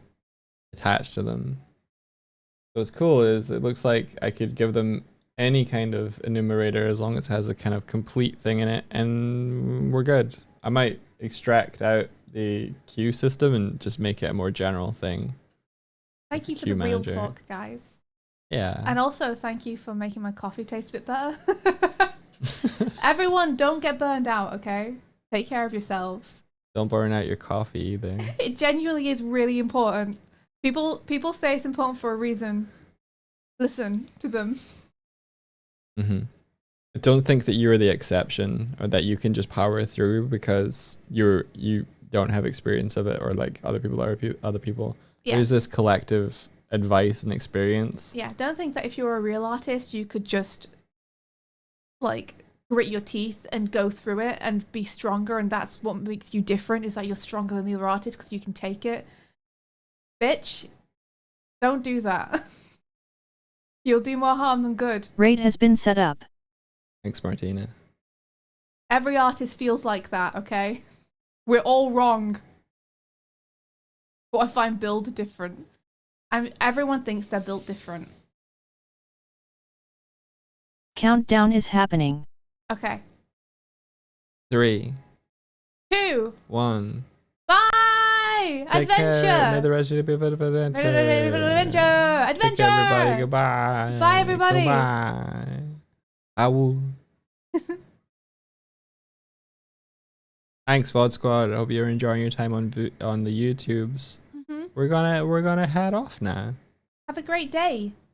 attached to them. So what's cool is it looks like I could give them any kind of enumerator as long as it has a kind of complete thing in it, and we're good. I might extract out the queue system and just make it a more general thing. Thank you for the queue real manager. talk, guys. Yeah. And also thank you for making my coffee taste a bit better. Everyone, don't get burned out, okay? Take care of yourselves. Don't burn out your coffee either. It genuinely is really important. People say it's important for a reason. Listen to them. I don't think that you're the exception, or that you can just power through because you don't have experience of it, or like other people. Yeah. There's this collective advice and experience. Yeah, don't think that if you're a real artist, you could just like grit your teeth and go through it and be stronger, and that's what makes you different, is that you're stronger than the other artists because you can take it. Bitch, don't do that. You'll do more harm than good. Raid has been set up. Thanks, Martina. Every artist feels like that, okay? We're all wrong. But I find build different. Everyone thinks they're built different. Countdown is happening. Okay. 3, 2, 1. bye! Take care. May Adventure! the rest of you be a bit of adventure. Adventure! Take care, everybody. Adventure! Goodbye. Bye, everybody. Goodbye. I will. Thanks, VOD Squad. I hope you're enjoying your time on the YouTubes. Mhm. We're gonna head off now. Have a great day.